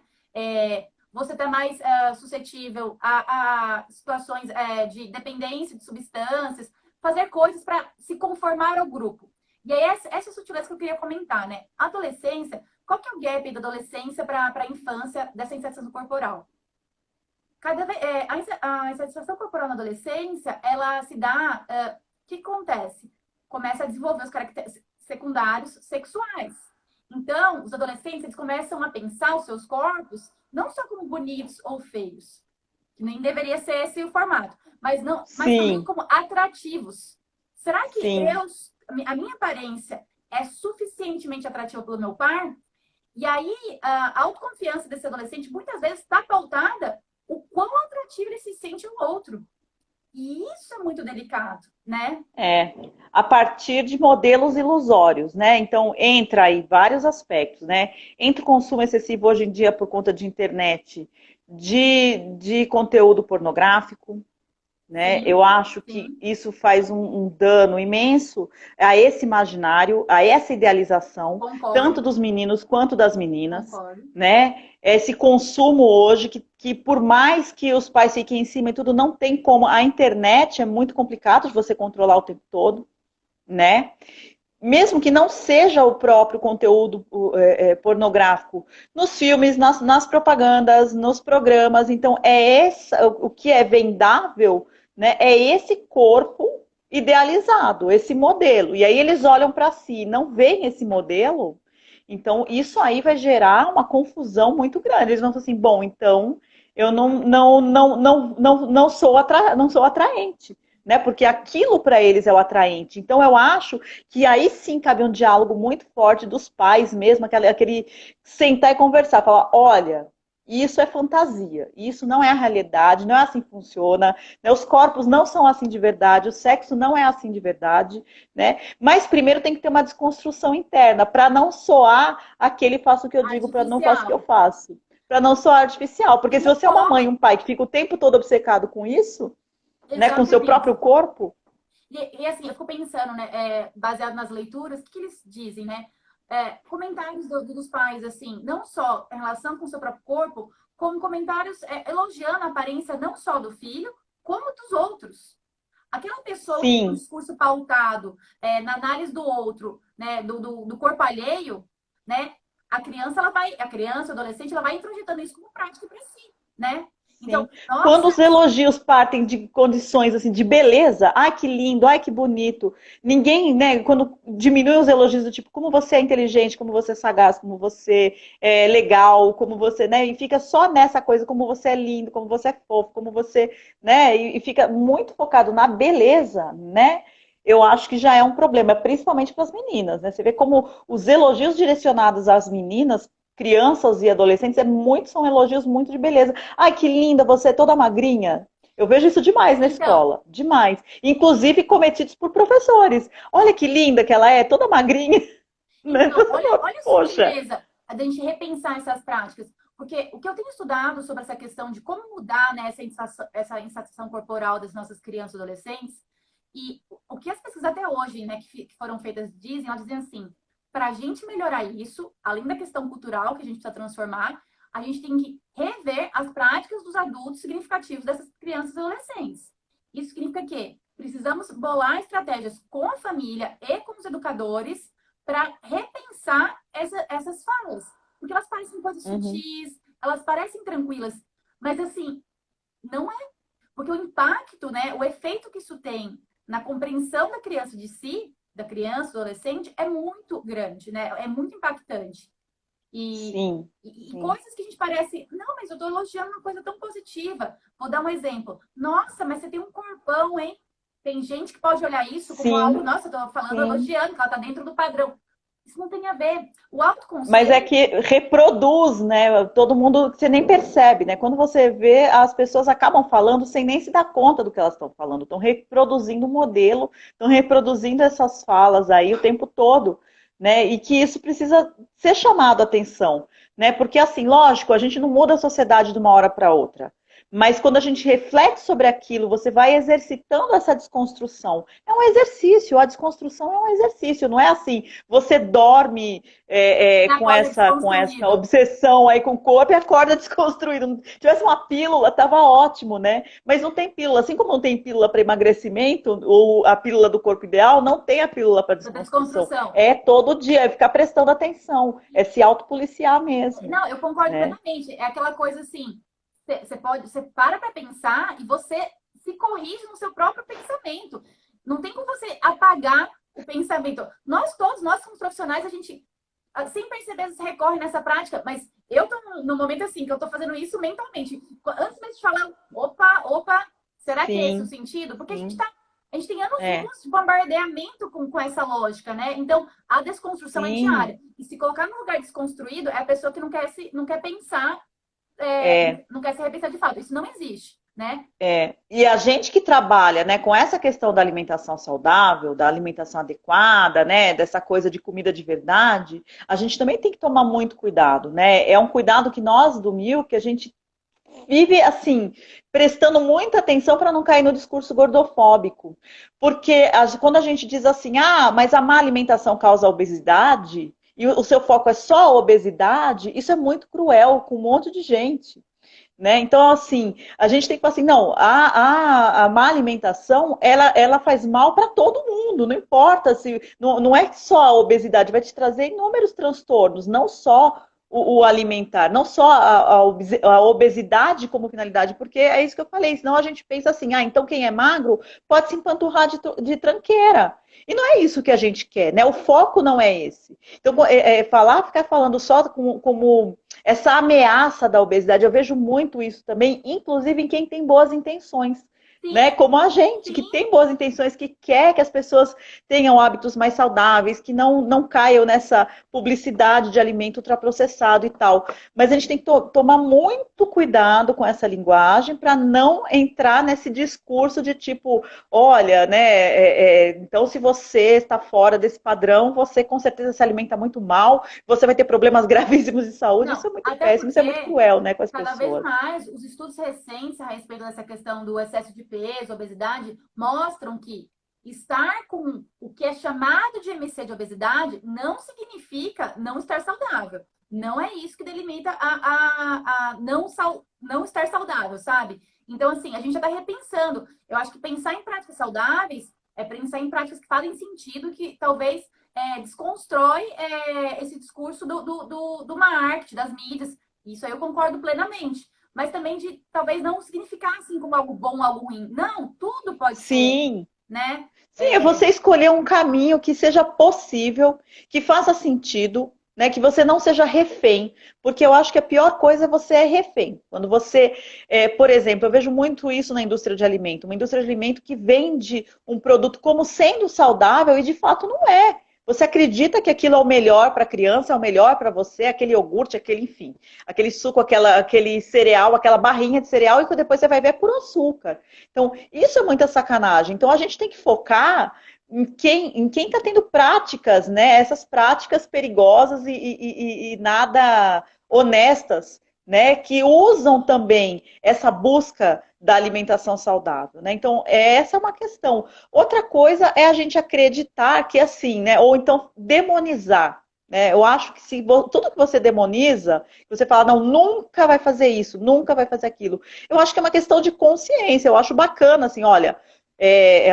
Você está mais suscetível a situações de dependência de substâncias, fazer coisas para se conformar ao grupo. E aí, essa sutileza que eu queria comentar, né? Adolescência, qual que é o gap da adolescência para a infância dessa insatisfação corporal? A insatisfação corporal na adolescência, ela se dá... O que acontece? Começa a desenvolver os caracteres secundários sexuais. Então, os adolescentes eles começam a pensar os seus corpos não só como bonitos ou feios, que nem deveria ser esse o formato, mas também Sim, como atrativos. Será que sim. a minha aparência é suficientemente atrativa pelo meu par? E aí, a autoconfiança desse adolescente muitas vezes está pautada o quão atrativo ele se sente o outro. E isso é muito delicado, né? É, a partir de modelos ilusórios, né? Então, entra aí vários aspectos, né? Entra o consumo excessivo hoje em dia por conta de internet, de conteúdo pornográfico, né? Sim, Eu acho que sim, isso faz um dano imenso a esse imaginário, a essa idealização, tanto concordo, dos meninos quanto das meninas, concordo. né? Esse consumo hoje, que por mais que os pais fiquem em cima e tudo, não tem como. A internet é muito complicado de você controlar o tempo todo, né? Mesmo que não seja o próprio conteúdo pornográfico, nos filmes, nas propagandas, nos programas. Então, o que é vendável, né? É esse corpo idealizado, esse modelo. E aí eles olham para si, não veem esse modelo. Então, isso aí vai gerar uma confusão muito grande. Eles vão falar assim, bom, então eu não sou atraente, né? Porque aquilo para eles é o atraente. Então eu acho que aí sim cabe um diálogo muito forte dos pais mesmo, aquele sentar e conversar, falar, olha, E isso é fantasia, isso não é a realidade, não é assim que funciona, né? Os corpos não são assim de verdade, o sexo não é assim de verdade, né? Mas primeiro tem que ter uma desconstrução interna, para não soar aquele faço o que eu digo, para não faço o que eu Artificial. faço. Para não soar artificial. E Porque se não você é uma só, mãe e um pai que fica o tempo todo obcecado com isso, né, com o seu exatamente. próprio corpo, Assim, eu fico pensando, né, baseado nas leituras, o que eles dizem, né? Comentários dos pais, assim, não só em relação com o seu próprio corpo, como comentários elogiando a aparência não só do filho, como dos outros. Aquela pessoa que tem um sim. discurso pautado na análise do outro, né, do corpo alheio, né? A criança, o adolescente, ela vai introjetando isso como prática para si, né? Sim. Então, Quando nossa, os elogios partem de condições assim de beleza, ai que lindo, ai que bonito. Ninguém, né, quando diminui os elogios do tipo como você é inteligente, como você é sagaz, como você é legal, como você, né, e fica só nessa coisa como você é lindo, como você é fofo, como você, né, e fica muito focado na beleza, né? Eu acho que já é um problema, principalmente para as meninas, né? Você vê como os elogios direcionados às meninas, crianças e adolescentes, são elogios muito de beleza. Ai, que linda, você é toda magrinha. Eu vejo isso demais na então, escola, demais. Inclusive cometidos por professores. Olha que linda que ela é, toda magrinha, né? Então, olha a Poxa, sutileza da gente repensar essas práticas. Porque o que eu tenho estudado sobre essa questão de como mudar, né, essa insatisfação corporal das nossas crianças e adolescentes, e o que as pesquisas até hoje, né, que foram feitas dizem, elas dizem assim, para a gente melhorar isso, além da questão cultural que a gente precisa transformar, a gente tem que rever as práticas dos adultos significativos dessas crianças e adolescentes. Isso significa que precisamos bolar estratégias com a família e com os educadores para repensar essas falas. Porque elas parecem coisas uhum, sutis, elas parecem tranquilas, mas assim, não é. Porque o impacto, né, o efeito que isso tem na compreensão da criança de si, da criança, do adolescente, é muito grande, né? É muito impactante. E, sim, e sim, coisas que a gente parece, não, mas eu estou elogiando uma coisa tão positiva. Vou dar um exemplo. Nossa, mas você tem um corpão, hein? Tem gente que pode olhar isso como algo, sim, nossa, eu tô falando sim. elogiando, que ela tá dentro do padrão. Isso não tem a ver. O Mas é autoconceito, que reproduz, né? Todo mundo, você nem percebe, né? Quando você vê, as pessoas acabam falando sem nem se dar conta do que elas estão falando. Estão reproduzindo o modelo, estão reproduzindo essas falas aí o tempo todo, né? E que isso precisa ser chamado a atenção, né? Porque, assim, lógico, a gente não muda a sociedade de uma hora para outra. Mas quando a gente reflete sobre aquilo, você vai exercitando essa desconstrução. É um exercício, a desconstrução é um exercício, não é assim, você dorme na coisa com essa desconstruído. obsessão aí com o corpo e acorda desconstruído. Se tivesse uma pílula, tava ótimo, né? Mas não tem pílula. Assim como não tem pílula para emagrecimento, ou a pílula do corpo ideal, não tem a pílula para Da desconstrução. desconstrução. É todo dia, é ficar prestando atenção, é se autopoliciar mesmo, Não, eu concordo né? plenamente. É aquela coisa assim, você para para pensar e você se corrige no seu próprio pensamento. Não tem como você apagar o pensamento. Nós como profissionais, a gente, sem perceber, a gente recorre nessa prática, mas eu tô no momento assim, que eu tô fazendo isso mentalmente. Antes mesmo de falar, opa, será que é esse o Sim, sentido? Porque sim, a gente tem anos é, luz de bombardeamento com essa lógica, né? Então, a desconstrução é sim, diária. E se colocar num lugar desconstruído, é a pessoa que não quer pensar, é. não quer se repensar de fato. Isso não existe, né? É, e a gente que trabalha, né, com essa questão da alimentação saudável, da alimentação adequada, né, dessa coisa de comida de verdade, a gente também tem que tomar muito cuidado, né? É um cuidado que nós do Milk, a gente vive assim, prestando muita atenção para não cair no discurso gordofóbico. Porque quando a gente diz assim, ah, mas a má alimentação causa obesidade, e o seu foco é só a obesidade, isso é muito cruel com um monte de gente. Né? Então, assim, a gente tem que falar assim, não, a má alimentação, ela faz mal para todo mundo, não importa se, não é só a obesidade, vai te trazer inúmeros transtornos, não só o alimentar, não só a obesidade como finalidade, porque é isso que eu falei, senão a gente pensa assim, ah, então quem é magro pode se empanturrar de tranqueira. E não é isso que a gente quer, né? O foco não é esse. Então, ficar falando só como essa ameaça da obesidade, eu vejo muito isso também, inclusive em quem tem boas intenções. Sim, né? Como a gente, que sim. tem boas intenções, que quer que as pessoas tenham hábitos mais saudáveis, que não caiam nessa publicidade de alimento ultraprocessado e tal. Mas a gente tem que tomar muito cuidado com essa linguagem para não entrar nesse discurso de tipo, olha, né? Então, se você está fora desse padrão, você com certeza se alimenta muito mal, você vai ter problemas gravíssimos de saúde. Isso Não, é muito até péssimo, isso é muito porque cruel, né, com as cada vez pessoas. mais os estudos recentes a respeito dessa questão do excesso de peso, obesidade, mostram que estar com o que é chamado de MC de obesidade não significa não estar saudável. Não é isso que delimita a não estar saudável, sabe? Então, assim, a gente já está repensando. Eu acho que pensar em práticas saudáveis é pensar em práticas que fazem sentido, que talvez desconstrói esse discurso do marketing, das mídias. Isso aí eu concordo plenamente. Mas também de talvez não significar assim como algo bom ou algo ruim. Não, tudo pode ser, Sim, né? sim, é você escolher um caminho que seja possível, que faça sentido, né? Que você não seja refém, porque eu acho que a pior coisa é você refém. Quando você, por exemplo, eu vejo muito isso na indústria de alimento, uma indústria de alimento que vende um produto como sendo saudável e de fato não é. Você acredita que aquilo é o melhor para a criança, é o melhor para você, aquele iogurte, aquele, enfim, aquele suco, aquele cereal, aquela barrinha de cereal, e que depois você vai ver é puro açúcar. Então, isso é muita sacanagem. Então, a gente tem que focar em quem está tendo práticas, né? Essas práticas perigosas e nada honestas, né? Que usam também essa busca da alimentação saudável, né? Então, essa é uma questão. Outra coisa é a gente acreditar que assim, né? Ou então demonizar. Né? Eu acho que se tudo que você demoniza, você fala, não, nunca vai fazer isso, nunca vai fazer aquilo. Eu acho que é uma questão de consciência. Eu acho bacana, assim, olha,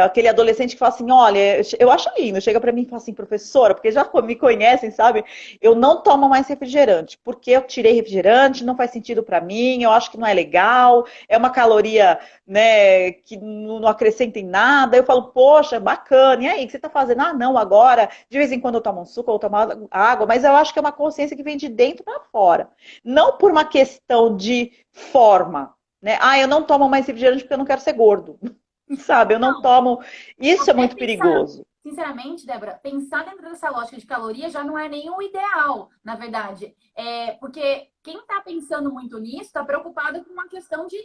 aquele adolescente que fala assim, olha, eu acho lindo, chega para mim e fala assim, professora, porque já me conhecem, sabe? Eu não tomo mais refrigerante, porque eu tirei refrigerante, não faz sentido para mim, eu acho que não é legal, é uma caloria, né, que não acrescenta em nada. Eu falo, poxa, bacana, e aí, o que você tá fazendo? Ah, não, agora, de vez em quando eu tomo um suco, eu tomo água, mas eu acho que é uma consciência que vem de dentro para fora, não por uma questão de forma, né? Ah, eu não tomo mais refrigerante porque eu não quero ser gordo. Sabe, eu não Não, tomo. Isso é até muito pensar, perigoso. sinceramente, Débora, pensar dentro dessa lógica de caloria já não é nem o ideal, na verdade. Porque quem está pensando muito nisso está preocupado com uma questão de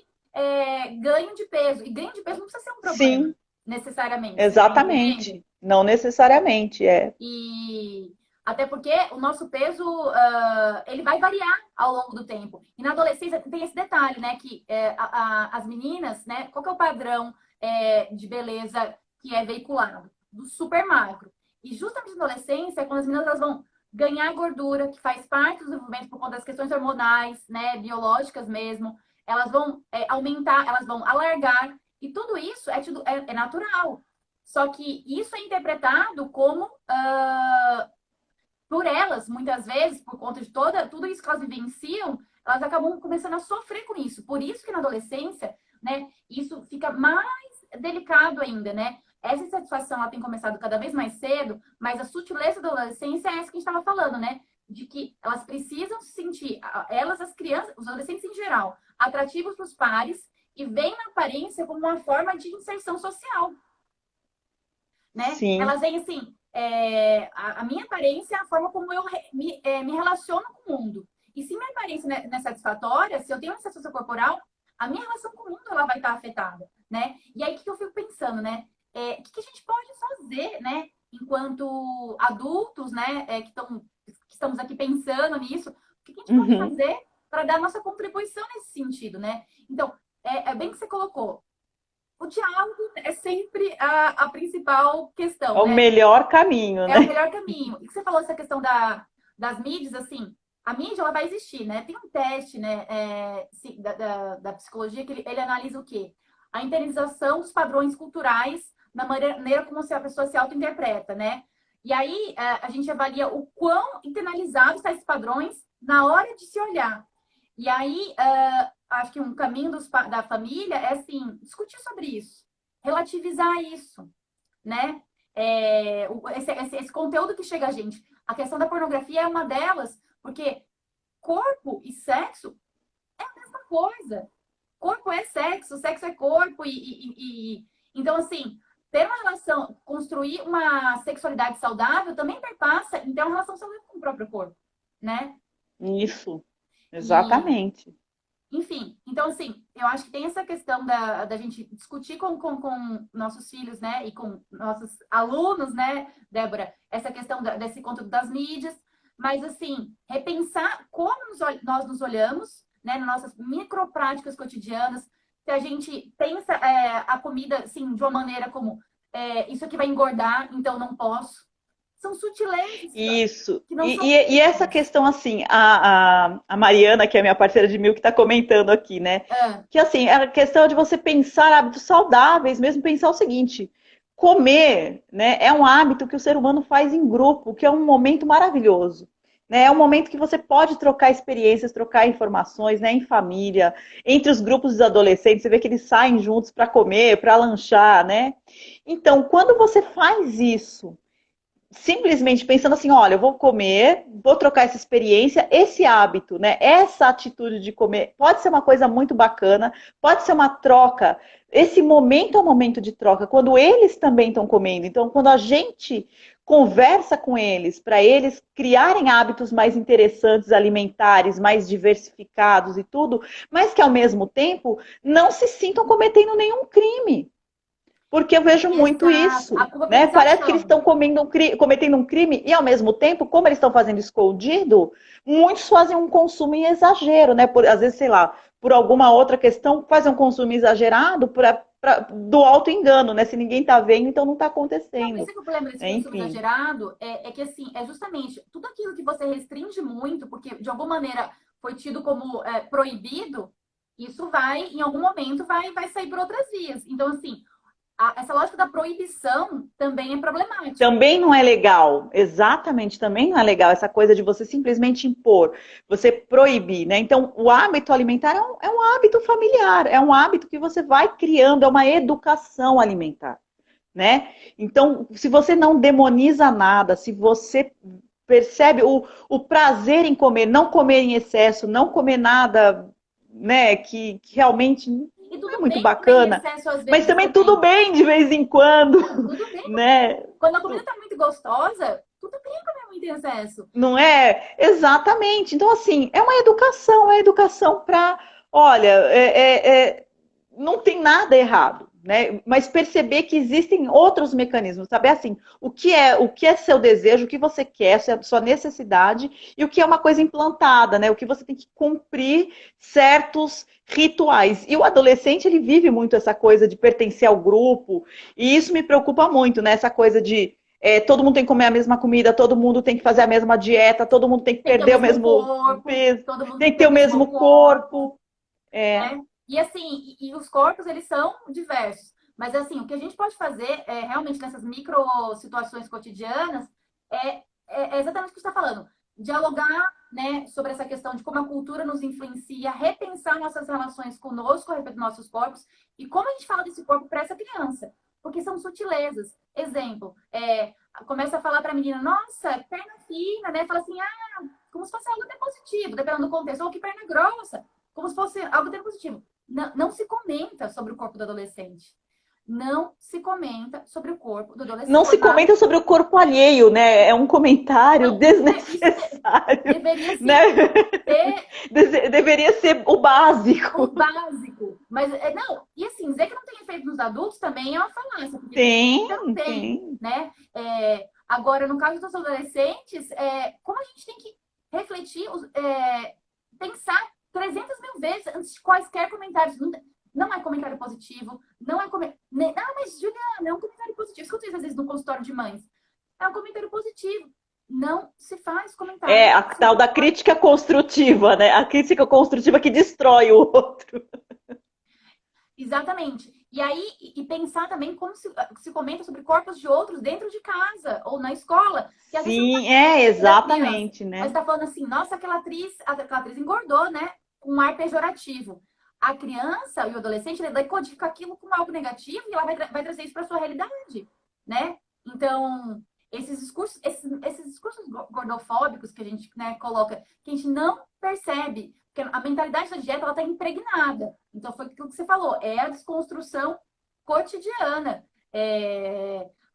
ganho de peso. E ganho de peso não precisa ser um problema, Sim, necessariamente. Você está entendendo? exatamente. Não necessariamente, é. E até porque o nosso peso ele vai variar ao longo do tempo. E na adolescência tem esse detalhe, né? Que as meninas, né? Qual que é o padrão de beleza que é veiculado? Do super magro. E justamente na adolescência é quando as meninas elas vão ganhar gordura, que faz parte do desenvolvimento por conta das questões hormonais, né? Biológicas mesmo. Elas vão aumentar, elas vão alargar. E tudo isso é natural. Só que isso é interpretado como, por elas, muitas vezes, por conta de tudo isso que elas vivenciam, elas acabam começando a sofrer com isso. Por isso que na adolescência, né, isso fica mais delicado ainda, né? Essa insatisfação ela tem começado cada vez mais cedo, mas a sutileza da adolescência é essa que a gente estava falando, né? De que elas precisam se sentir, elas, as crianças, os adolescentes em geral, atrativos para os pares e veem na aparência como uma forma de inserção social, né? Sim. Elas veem assim, a minha aparência é a forma como eu me relaciono com o mundo. E se minha aparência não é satisfatória, se eu tenho uma insatisfação corporal, a minha relação com o mundo ela vai estar afetada, né? E aí o que eu fico pensando, né? O que a gente pode fazer, né? Enquanto adultos, né? Que estamos aqui pensando nisso, o que a gente pode Uhum. fazer para dar nossa contribuição nesse sentido, né? Então, é bem que você colocou. O diálogo é sempre a principal É questão, o né? melhor caminho, É o né? melhor caminho. E que você falou essa questão das mídias, assim, a mídia ela vai existir, né? Tem um teste, né, da psicologia que ele analisa o quê? A internalização dos padrões culturais na maneira como a pessoa se auto-interpreta, né? E aí a gente avalia o quão internalizados estão esses padrões na hora de se olhar. E aí, acho que um caminho da família é, assim, discutir sobre isso, relativizar isso, né? Esse conteúdo que chega a gente. A questão da pornografia é uma delas, porque corpo e sexo é a mesma coisa. corpo é sexo é corpo. Então, assim, ter uma relação, construir uma sexualidade saudável também perpassa em ter uma relação saudável com o próprio corpo, né? Isso, E, exatamente. enfim, então, assim, eu acho que tem essa questão da gente discutir com nossos filhos, né? E com nossos alunos, né, Débora? Essa questão desse conteúdo das mídias. Mas, assim, repensar como nós nos olhamos, né? Nas nossas micropráticas cotidianas. Se a gente pensa a comida, assim, de uma maneira como isso aqui vai engordar, então não posso. São sutilezas Isso. que não são E essa muitas. questão, assim, a Mariana, que é a minha parceira de mil, que está comentando aqui, né? Ah, Que, assim, a questão de você pensar hábitos saudáveis, mesmo pensar o seguinte: comer, né, é um hábito que o ser humano faz em grupo, que é um momento maravilhoso. Né? É um momento que você pode trocar experiências, trocar informações, né, em família, entre os grupos dos adolescentes. Você vê que eles saem juntos para comer, para lanchar, né? Então, quando você faz isso simplesmente pensando assim, olha, eu vou comer, vou trocar essa experiência, esse hábito, né? Essa atitude de comer pode ser uma coisa muito bacana, pode ser uma troca. Esse momento é um momento de troca, quando eles também estão comendo. Então, quando a gente conversa com eles, para eles criarem hábitos mais interessantes, alimentares, mais diversificados e tudo, mas que ao mesmo tempo não se sintam cometendo nenhum crime. Porque eu vejo muito exato. isso, A né? Parece que eles culpabilização. estão cometendo um crime e, ao mesmo tempo, como eles estão fazendo escondido, muitos fazem um consumo em exagero, né? Às vezes, sei lá, por alguma outra questão, fazem um consumo exagerado do auto-engano, né? Se ninguém está vendo, então não está Não, mas acontecendo. é que o problema desse consumo Enfim. exagerado é que, assim, é justamente tudo aquilo que você restringe muito, porque de alguma maneira foi tido como proibido, isso vai, em algum momento, vai sair por outras vias. Então, assim, essa lógica da proibição também é problemática. Também não é legal, exatamente, também não é legal essa coisa de você simplesmente impor, você proibir, né? Então, o hábito alimentar é um hábito familiar, é um hábito que você vai criando, é uma educação alimentar, né? Então, se você não demoniza nada, se você percebe o prazer em comer, não comer em excesso, não comer nada, né, que realmente E não é tudo muito bem comer em bacana, excesso às mas vezes também tudo também. bem de vez em quando, Tudo bem. né? Quando a comida tá muito gostosa, tudo bem comer muito em excesso. Não é? Exatamente. Então, assim, é uma educação para, olha, não tem nada errado, né? Mas perceber que existem outros mecanismos, saber assim, o que é seu desejo, o que você quer, sua necessidade, e o que é uma coisa implantada, né? O que você tem que cumprir certos rituais. E o adolescente, ele vive muito essa coisa de pertencer ao grupo, e isso me preocupa muito, né? Essa coisa de todo mundo tem que comer a mesma comida, todo mundo tem que fazer a mesma dieta, todo mundo tem que Tem que ter o perder o mesmo mesmo corpo, peso, todo mundo tem tem que que ter ter o o mesmo mesmo corpo, corpo. É, né? E assim, os corpos, eles são diversos. Mas assim, o que a gente pode fazer realmente nessas micro situações cotidianas é exatamente o que você está falando. Dialogar, né, sobre essa questão de como a cultura nos influencia, repensar nossas relações conosco a respeito dos nossos corpos e como a gente fala desse corpo para essa criança. Porque são sutilezas. Exemplo, começa a falar para a menina, nossa, perna fina, né? Fala assim, como se fosse algo até positivo, dependendo do contexto, ou que perna grossa, como se fosse algo até positivo. Não, não se comenta sobre o corpo do adolescente. Não se comenta sobre o corpo do não adolescente. se comenta sobre o corpo alheio, né? É um comentário Não, isso desnecessário, deveria né? ser Deveria ser o o básico. básico. Mas, não, e assim, dizer que não tem efeito nos adultos também é uma falácia, porque Tem, tem, tem. né? Agora, no caso dos adolescentes, como a gente tem que refletir, pensar 300 mil vezes antes de quaisquer comentários. Não é comentário positivo, não é comentário. Ah, mas Juliana, é um comentário positivo. Escuta isso às vezes no consultório de mães. É um comentário positivo. Não se faz É comentário a tal sobre o da corpo. crítica construtiva, né? A crítica construtiva que destrói o outro. Exatamente. E aí, e pensar também como se comenta sobre corpos de outros dentro de casa ou na escola. Que às vezes você não está Sim, é da criança, exatamente, mas né? está falando assim, nossa, aquela atriz engordou, né? Com um ar pejorativo. A criança e o adolescente, ele decodifica aquilo como algo negativo e ela vai trazer isso para sua realidade, né? Então, esses discursos gordofóbicos que a gente, né, coloca, que a gente não percebe, Porque a mentalidade da dieta, ela tá impregnada. Então, foi aquilo que você falou, é a desconstrução cotidiana.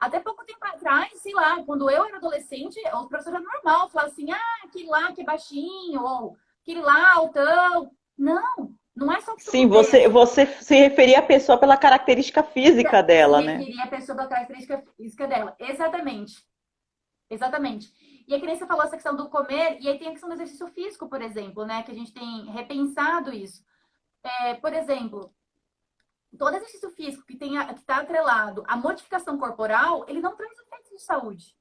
Até pouco tempo atrás, sei lá, quando eu era adolescente, os professores eram normal, falavam assim, aquele lá que é baixinho, ou aquele lá altão. Não é só questão Sim, do peso. você se referia à pessoa pela característica física dela, Se né? referia a pessoa da característica física dela. Exatamente. Exatamente. E aí, que nem você falou essa questão do comer, e aí tem a questão do exercício físico, por exemplo, né? Que a gente tem repensado isso. Por exemplo, todo exercício físico que está atrelado à modificação corporal, ele não traz efeitos de saúde.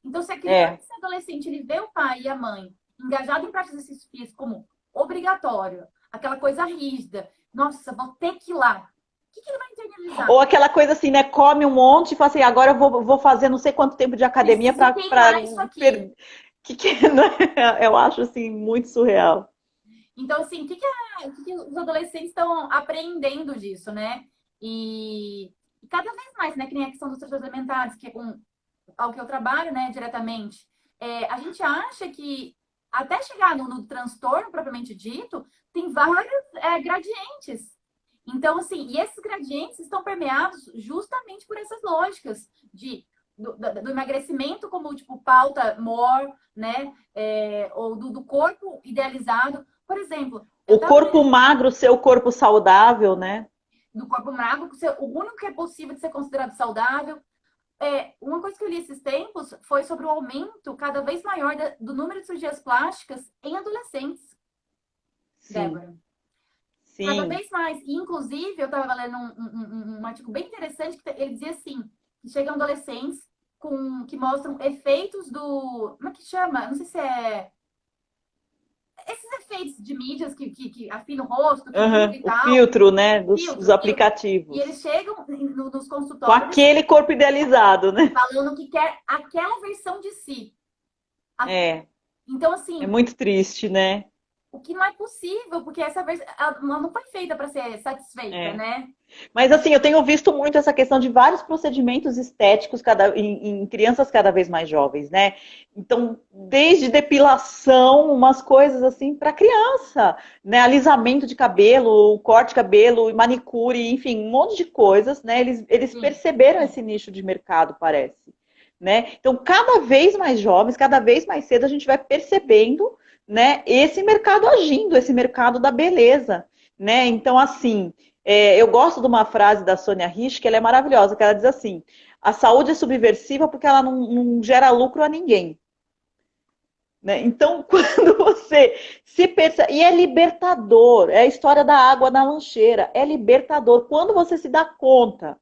Então, se a criança e adolescente ele vê o pai e a mãe engajado em prática de exercício físico como obrigatório, aquela coisa rígida, nossa, vou ter que ir lá. O que ele vai internalizar? Ou aquela coisa assim, né? Come um monte e fala assim, agora eu vou fazer não sei quanto tempo de academia para isso aqui. Eu acho assim muito surreal. Então, assim, o que os adolescentes estão aprendendo disso, né? E cada vez mais, né? Que nem a questão dos transtornos alimentares, que é ao que eu trabalho, né, diretamente. A gente acha que até chegar no transtorno propriamente dito, tem vários gradientes. Então, assim, e esses gradientes estão permeados justamente por essas lógicas do emagrecimento como, tipo, pauta mor, né? Ou do corpo idealizado. Por exemplo, o corpo magro ser o corpo saudável, né? Do corpo magro, ser o único que é possível de ser considerado saudável. Uma coisa que eu li esses tempos foi sobre o aumento cada vez maior do número de cirurgias plásticas em adolescentes. Sim. Débora. Sim. Cada vez mais. E, inclusive, eu estava lendo um artigo bem interessante que ele dizia assim, que chegam adolescentes que mostram efeitos do... Como é que chama? Não sei se é... Esses efeitos de mídias que afinam o rosto, que e O tal. filtro, né? Dos aplicativos. E eles chegam nos Com consultórios... aquele corpo idealizado, né? Falando que quer aquela versão de si. Então, assim... É muito triste, né? O que não é possível, porque essa versão ela não foi feita para ser satisfeita, né? Mas assim, eu tenho visto muito essa questão de vários procedimentos estéticos em crianças cada vez mais jovens, né? Então, desde depilação, umas coisas assim para criança, né? Alisamento de cabelo, corte de cabelo, manicure, enfim, um monte de coisas, né? Eles perceberam esse nicho de mercado, parece, né? Então, cada vez mais jovens, cada vez mais cedo, a gente vai percebendo, né, esse mercado agindo, esse mercado da beleza, né? Então, assim, eu gosto de uma frase da Sônia Rich, que ela é maravilhosa, que ela diz assim, a saúde é subversiva porque ela não gera lucro a ninguém. Né? Então, quando você se percebe... E é libertador, é a história da água na lancheira, é libertador. Quando você se dá conta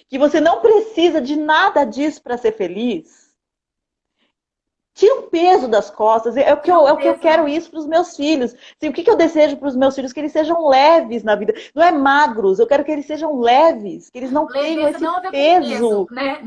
que você não precisa de nada disso para ser feliz, tira um peso das costas. É o que eu quero isso para os meus filhos. Assim, o que eu desejo para os meus filhos? Que eles sejam leves na vida. Não é magros, eu quero que eles sejam leves, que eles não tenham esse peso. Né?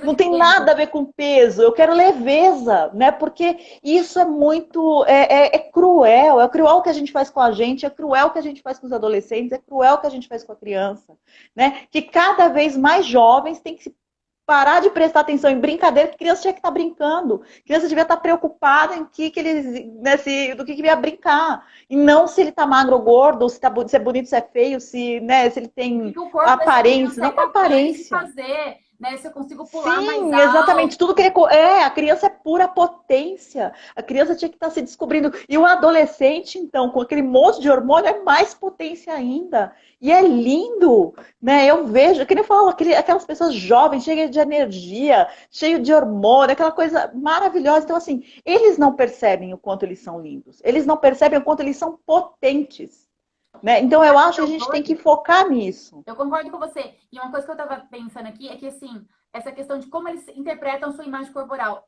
Não tem nada a ver com peso. Eu quero leveza, né? Porque isso é muito... É cruel. É cruel o que a gente faz com a gente, é cruel o que a gente faz com os adolescentes, é cruel o que a gente faz com a criança. Né? Que cada vez mais jovens têm que se parar de prestar atenção em brincadeira, que criança tinha que estar brincando. A criança devia estar preocupada em do que ia brincar. E não se ele está magro ou gordo, se é bonito, se é feio, se ele tem aparência. Não com aparência. Fazer, né? Se eu consigo pular mais alto. Sim, exatamente. Tudo que a criança é pura potência. A criança tinha que estar se descobrindo. E o adolescente, então, com aquele monte de hormônio, é mais potência ainda. E é lindo, né? Eu vejo, que nem eu falo, aquelas pessoas jovens, cheias de energia, cheio de hormônio, aquela coisa maravilhosa. Então, assim, eles não percebem o quanto eles são lindos. Eles não percebem o quanto eles são potentes. Né? Então, eu acho que a gente tem que focar nisso. Eu concordo com você. E uma coisa que eu estava pensando aqui é que, assim, essa questão de como eles interpretam sua imagem corporal.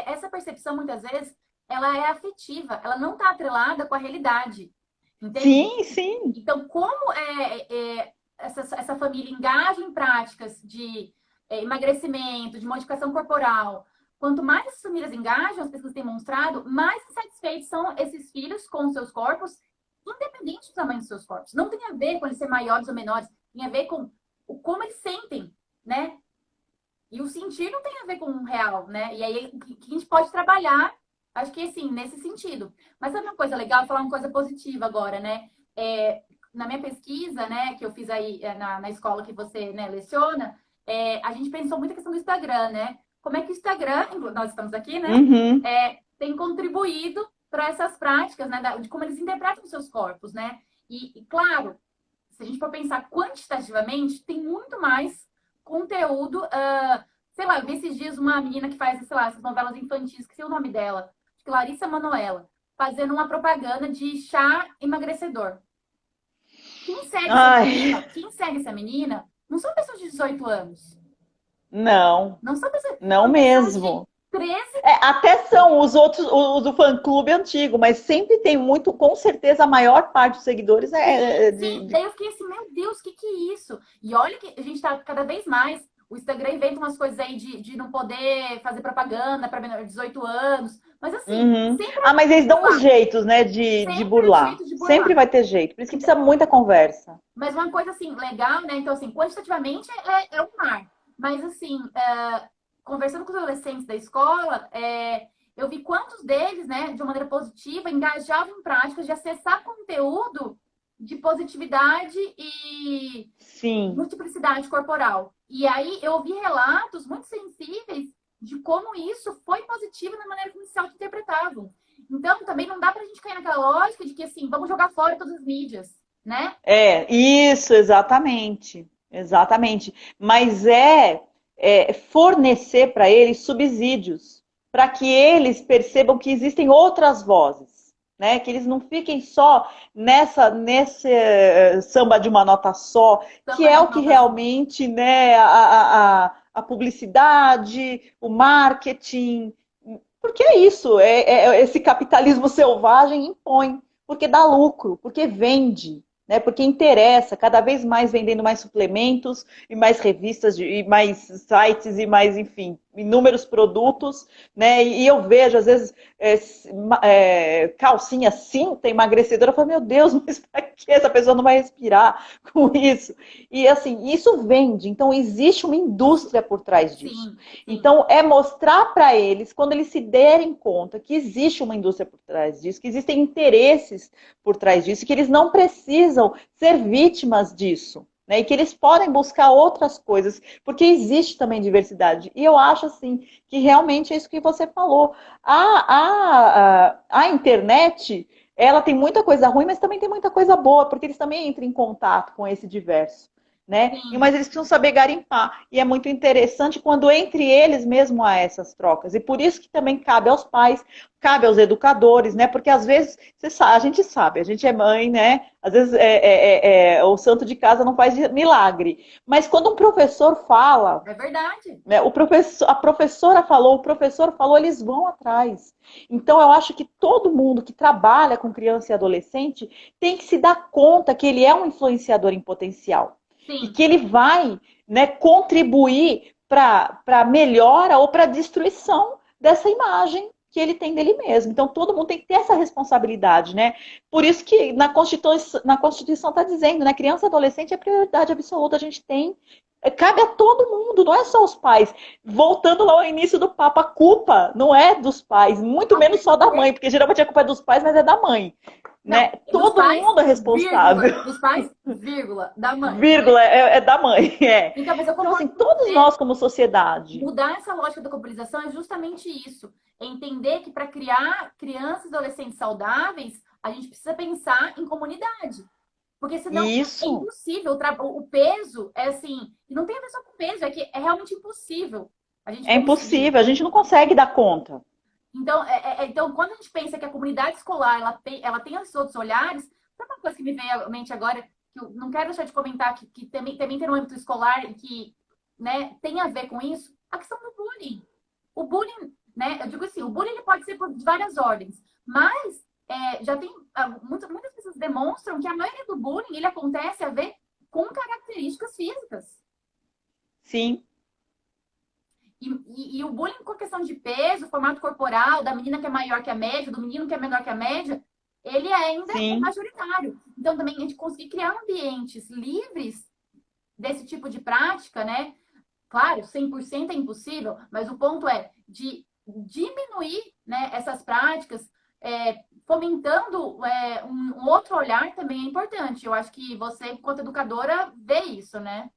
Essa percepção, muitas vezes, ela é afetiva. Ela não está atrelada com a realidade. Entende? Sim, sim. Então, como essa família engaja em práticas de emagrecimento, de modificação corporal, quanto mais as famílias engajam, as pessoas têm demonstrado, mais insatisfeitos são esses filhos com os seus corpos, independente do tamanho dos seus corpos. Não tem a ver com eles ser maiores ou menores, tem a ver com como eles sentem, né? E o sentir não tem a ver com o real, né? E aí, o que a gente pode trabalhar Acho que, assim, nesse sentido. Mas sabe uma coisa legal? Vou falar uma coisa positiva agora, né? Na minha pesquisa, né, que eu fiz aí na escola que você, né, leciona, a gente pensou muito a questão do Instagram, né? Como é que o Instagram, nós estamos aqui, né, Uhum. tem contribuído para essas práticas, né, de como eles interpretam os seus corpos, né? E, claro, se a gente for pensar quantitativamente, tem muito mais conteúdo. Sei lá, eu vi esses dias uma menina que faz, sei lá, essas novelas infantis, esqueci o nome dela, acho que Larissa Manoela, fazendo uma propaganda de chá emagrecedor. Quem segue essa Ai, menina, quem segue essa menina não são pessoas de 18 anos. não, Não são pessoas, não são pessoas de mesmo. 13. Até são os outros, os do fã-clube antigo, mas sempre tem muito, com certeza, a maior parte dos seguidores é Sim, daí eu fiquei assim, meu Deus, o que que é isso? E olha que a gente tá cada vez mais. O Instagram inventa umas coisas aí de não poder fazer propaganda para menor de 18 anos. Mas assim, Uhum. sempre Ah, é mas eles dão uns burlar. jeitos, né, de Sempre é burlar. jeito de Sempre burlar. vai ter jeito. Por isso que precisa muita conversa. Mas uma coisa assim, legal, né? Então, assim, quantitativamente é um mar. Mas assim, conversando com os adolescentes da escola, eu vi quantos deles, né, de uma maneira positiva, engajavam em práticas de acessar conteúdo de positividade e Sim. multiplicidade corporal. E aí eu ouvi relatos muito sensíveis de como isso foi positivo na maneira como se auto-interpretavam. Então, também não dá pra gente cair naquela lógica de que, assim, vamos jogar fora todas as mídias, né? Isso, exatamente. Exatamente. Mas fornecer para eles subsídios, para que eles percebam que existem outras vozes, né? Que eles não fiquem só nesse samba de uma nota só, que Samba é de o que nota só. realmente, né, a publicidade, o marketing, porque é isso, esse capitalismo selvagem impõe, porque dá lucro, porque vende, né? Porque interessa, cada vez mais vendendo mais suplementos e mais revistas e mais sites e mais, enfim, inúmeros produtos, né? E eu vejo às vezes calcinha cinta emagrecedora, eu falo, meu Deus, mas para que essa pessoa não vai respirar com isso? E assim, isso vende, então existe uma Isso, indústria por trás disso. sim, sim. Então, é mostrar para eles, quando eles se derem conta que existe uma indústria por trás disso, que existem interesses por trás disso, que eles não precisam ser vítimas disso, né? E que eles podem buscar outras coisas, porque existe também diversidade. E eu acho, assim, que realmente é isso que você falou. A internet, ela tem muita coisa ruim, mas também tem muita coisa boa, porque eles também entram em contato com esse diverso, né? Sim. Mas eles precisam saber garimpar. E é muito interessante quando entre eles mesmo há essas trocas. E por isso que também cabe aos pais, cabe aos educadores, né? Porque às vezes a gente sabe, a gente é mãe, né? Às vezes o santo de casa não faz milagre. Mas quando um professor fala, É verdade. né, a professora falou, o professor falou, eles vão atrás. Então eu acho que todo mundo que trabalha com criança e adolescente tem que se dar conta que ele é um influenciador em potencial e Sim. que ele vai, né, contribuir para a melhora ou para a destruição dessa imagem que ele tem dele mesmo. Então todo mundo tem que ter essa responsabilidade, né? Por isso que na Constituição está dizendo, né, criança e adolescente é prioridade absoluta, a gente tem, cabe a todo mundo, não é só os pais. Voltando lá ao início do papo, a culpa não é dos pais, muito Até menos só da porque, mãe, porque geralmente a culpa é dos pais, mas é da mãe, não, né? dos Todo pais, mundo é responsável. vírgula, dos pais, vírgula, da mãe, né? Vírgula, é da mãe. É. Então, mas eu Então, assim, concordo com todos você. nós como sociedade. Mudar essa lógica da globalização é justamente isso. É entender que para criar crianças e adolescentes saudáveis, a gente precisa pensar em comunidade. Porque senão é Isso impossível. O peso é assim, e não tem a ver só com peso, é que é realmente impossível a gente é conseguir. impossível, a gente não consegue dar conta. Então, então, quando a gente pensa que a comunidade escolar ela tem esses outros olhares, sabe uma coisa que me veio à mente agora, que eu não quero deixar de comentar, que também tem no âmbito escolar e que, né, tem a ver com isso, a questão do bullying. O bullying, né, eu digo assim, o bullying ele pode ser por várias ordens, mas já tem, muitas pessoas demonstram que a maioria do bullying ele acontece a ver com características físicas. Sim, E o bullying com a questão de peso, formato corporal, da menina que é maior que a média, do menino que é menor que a média, ele ainda é sim. majoritário. Então, também a gente conseguir criar ambientes livres desse tipo de prática, né? Claro, 100% é impossível, mas o ponto é de diminuir, né, essas práticas, fomentando um outro olhar também é importante. Eu acho que você, enquanto educadora, vê isso, né?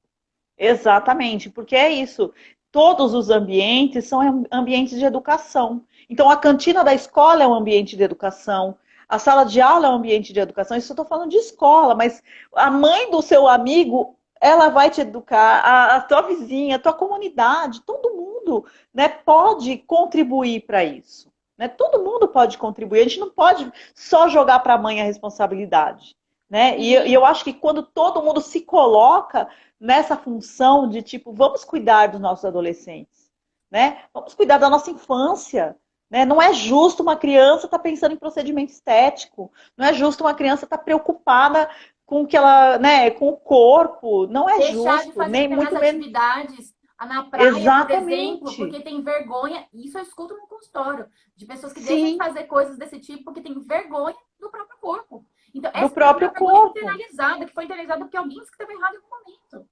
Exatamente, porque é isso. Todos os ambientes são ambientes de educação. Então, a cantina da escola é um ambiente de educação, a sala de aula é um ambiente de educação. Isso eu estou falando de escola, mas a mãe do seu amigo, ela vai te educar, a tua vizinha, a tua comunidade, todo mundo, né, pode contribuir para isso. Né? Todo mundo pode contribuir. A gente não pode só jogar para a mãe a responsabilidade. Né? E eu acho que quando todo mundo se coloca nessa função de tipo, vamos cuidar dos nossos adolescentes, né? Vamos cuidar da nossa infância, né? Não é justo uma criança estar pensando em procedimento estético, não é justo uma criança estar preocupada com o que ela, né, com o corpo, não é Deixar justo, de fazer nem muito menos. atividades na praia, por Exatamente. exemplo, porque tem vergonha. Isso eu escuto no consultório, de pessoas que deixam de Sim, fazer coisas desse tipo porque tem vergonha do próprio corpo. Então, do essa próprio é uma vergonha corpo. internalizada, que foi internalizada porque alguém escreveu errado em algum momento.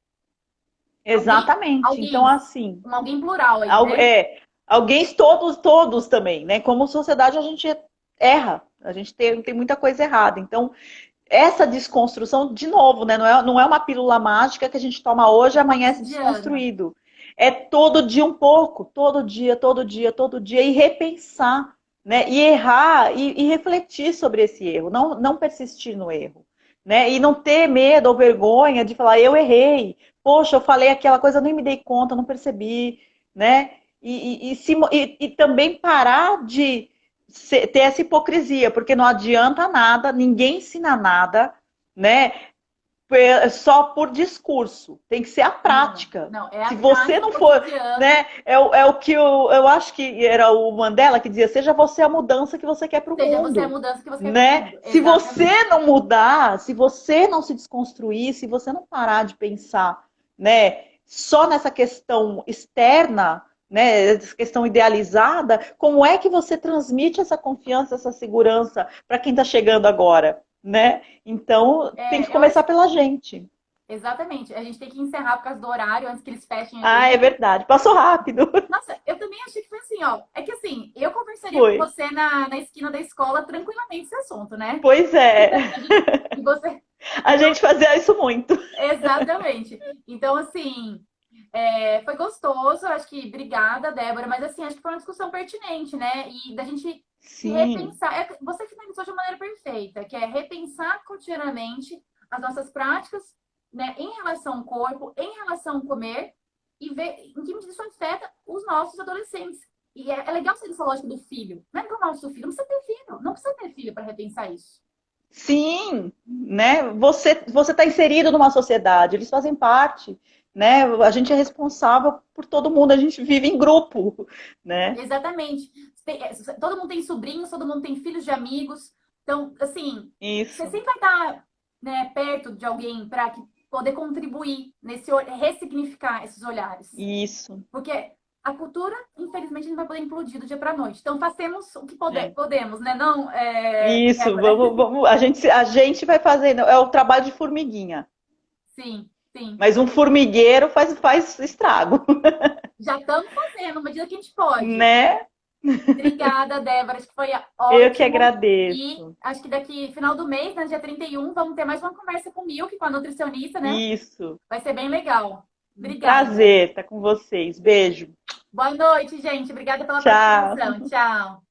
Exatamente. Alguém, Então, assim, alguém plural aí, né? alguém, todos também, né? Como sociedade a gente erra, a gente tem muita coisa errada. Então, essa desconstrução, de novo, né? Não é uma pílula mágica que a gente toma hoje e amanhece desconstruído. É todo dia um pouco, todo dia, e repensar, né? E errar e refletir sobre esse erro, não persistir no erro. Né? E não ter medo ou vergonha de falar, eu errei, poxa, eu falei aquela coisa, eu nem me dei conta, não percebi, né? E também parar de ter essa hipocrisia, porque não adianta nada, ninguém ensina nada, né? Só por discurso, tem que ser a prática. Não, é a Se você não for, né? É o que eu acho que era o Mandela que dizia: seja você a mudança que você quer para o mundo. Seja você a mudança que você quer né? para o mundo. Se você não mudar, se você não se desconstruir, se você não parar de pensar, né, só nessa questão externa, né, essa questão idealizada, como é que você transmite essa confiança, essa segurança para quem está chegando agora? Né? Então, tem que começar pela gente. Exatamente. A gente tem que encerrar por causa do horário, antes que eles fechem. É verdade. Passou rápido. Nossa, eu também achei que foi assim, ó. É que assim, eu conversaria com você na esquina da escola tranquilamente esse assunto, né? Pois é. E você... A gente fazia isso muito. Exatamente. Então, assim, foi gostoso. Acho que, obrigada, Débora. Mas, assim, acho que foi uma discussão pertinente, né? E da gente repensar. Você finalizou de uma maneira perfeita, que é repensar cotidianamente as nossas práticas, né, em relação ao corpo, em relação ao comer, e ver em que medida isso afeta os nossos adolescentes. E é legal ser essa lógica do filho. Não é do nosso filho, não precisa ter filho. Não precisa ter filho para repensar isso. Sim, né? Você está inserido numa sociedade, eles fazem parte, né? A gente é responsável por todo mundo, a gente vive em grupo, né? Exatamente. Todo mundo tem sobrinhos, todo mundo tem filhos de amigos. Então, assim, você sempre vai estar, né, perto de alguém para poder contribuir nesse ressignificar esses olhares. Isso. Porque a cultura, infelizmente, não vai poder implodir do dia para a noite. Então, façamos o que podemos, né? Não, Isso, vamos, a gente vai fazendo, é o trabalho de formiguinha. Sim, sim. Mas um formigueiro faz estrago. Já estamos fazendo, à medida que a gente pode. Né? Obrigada, Débora. Acho que foi ótimo. Eu que agradeço. E acho que daqui, final do mês, né, dia 31, vamos ter mais uma conversa com o Milk, com a nutricionista, né? Isso. Vai ser bem legal. Obrigada. Prazer estar com vocês. Beijo. Boa noite, gente. Obrigada pela participação. Tchau.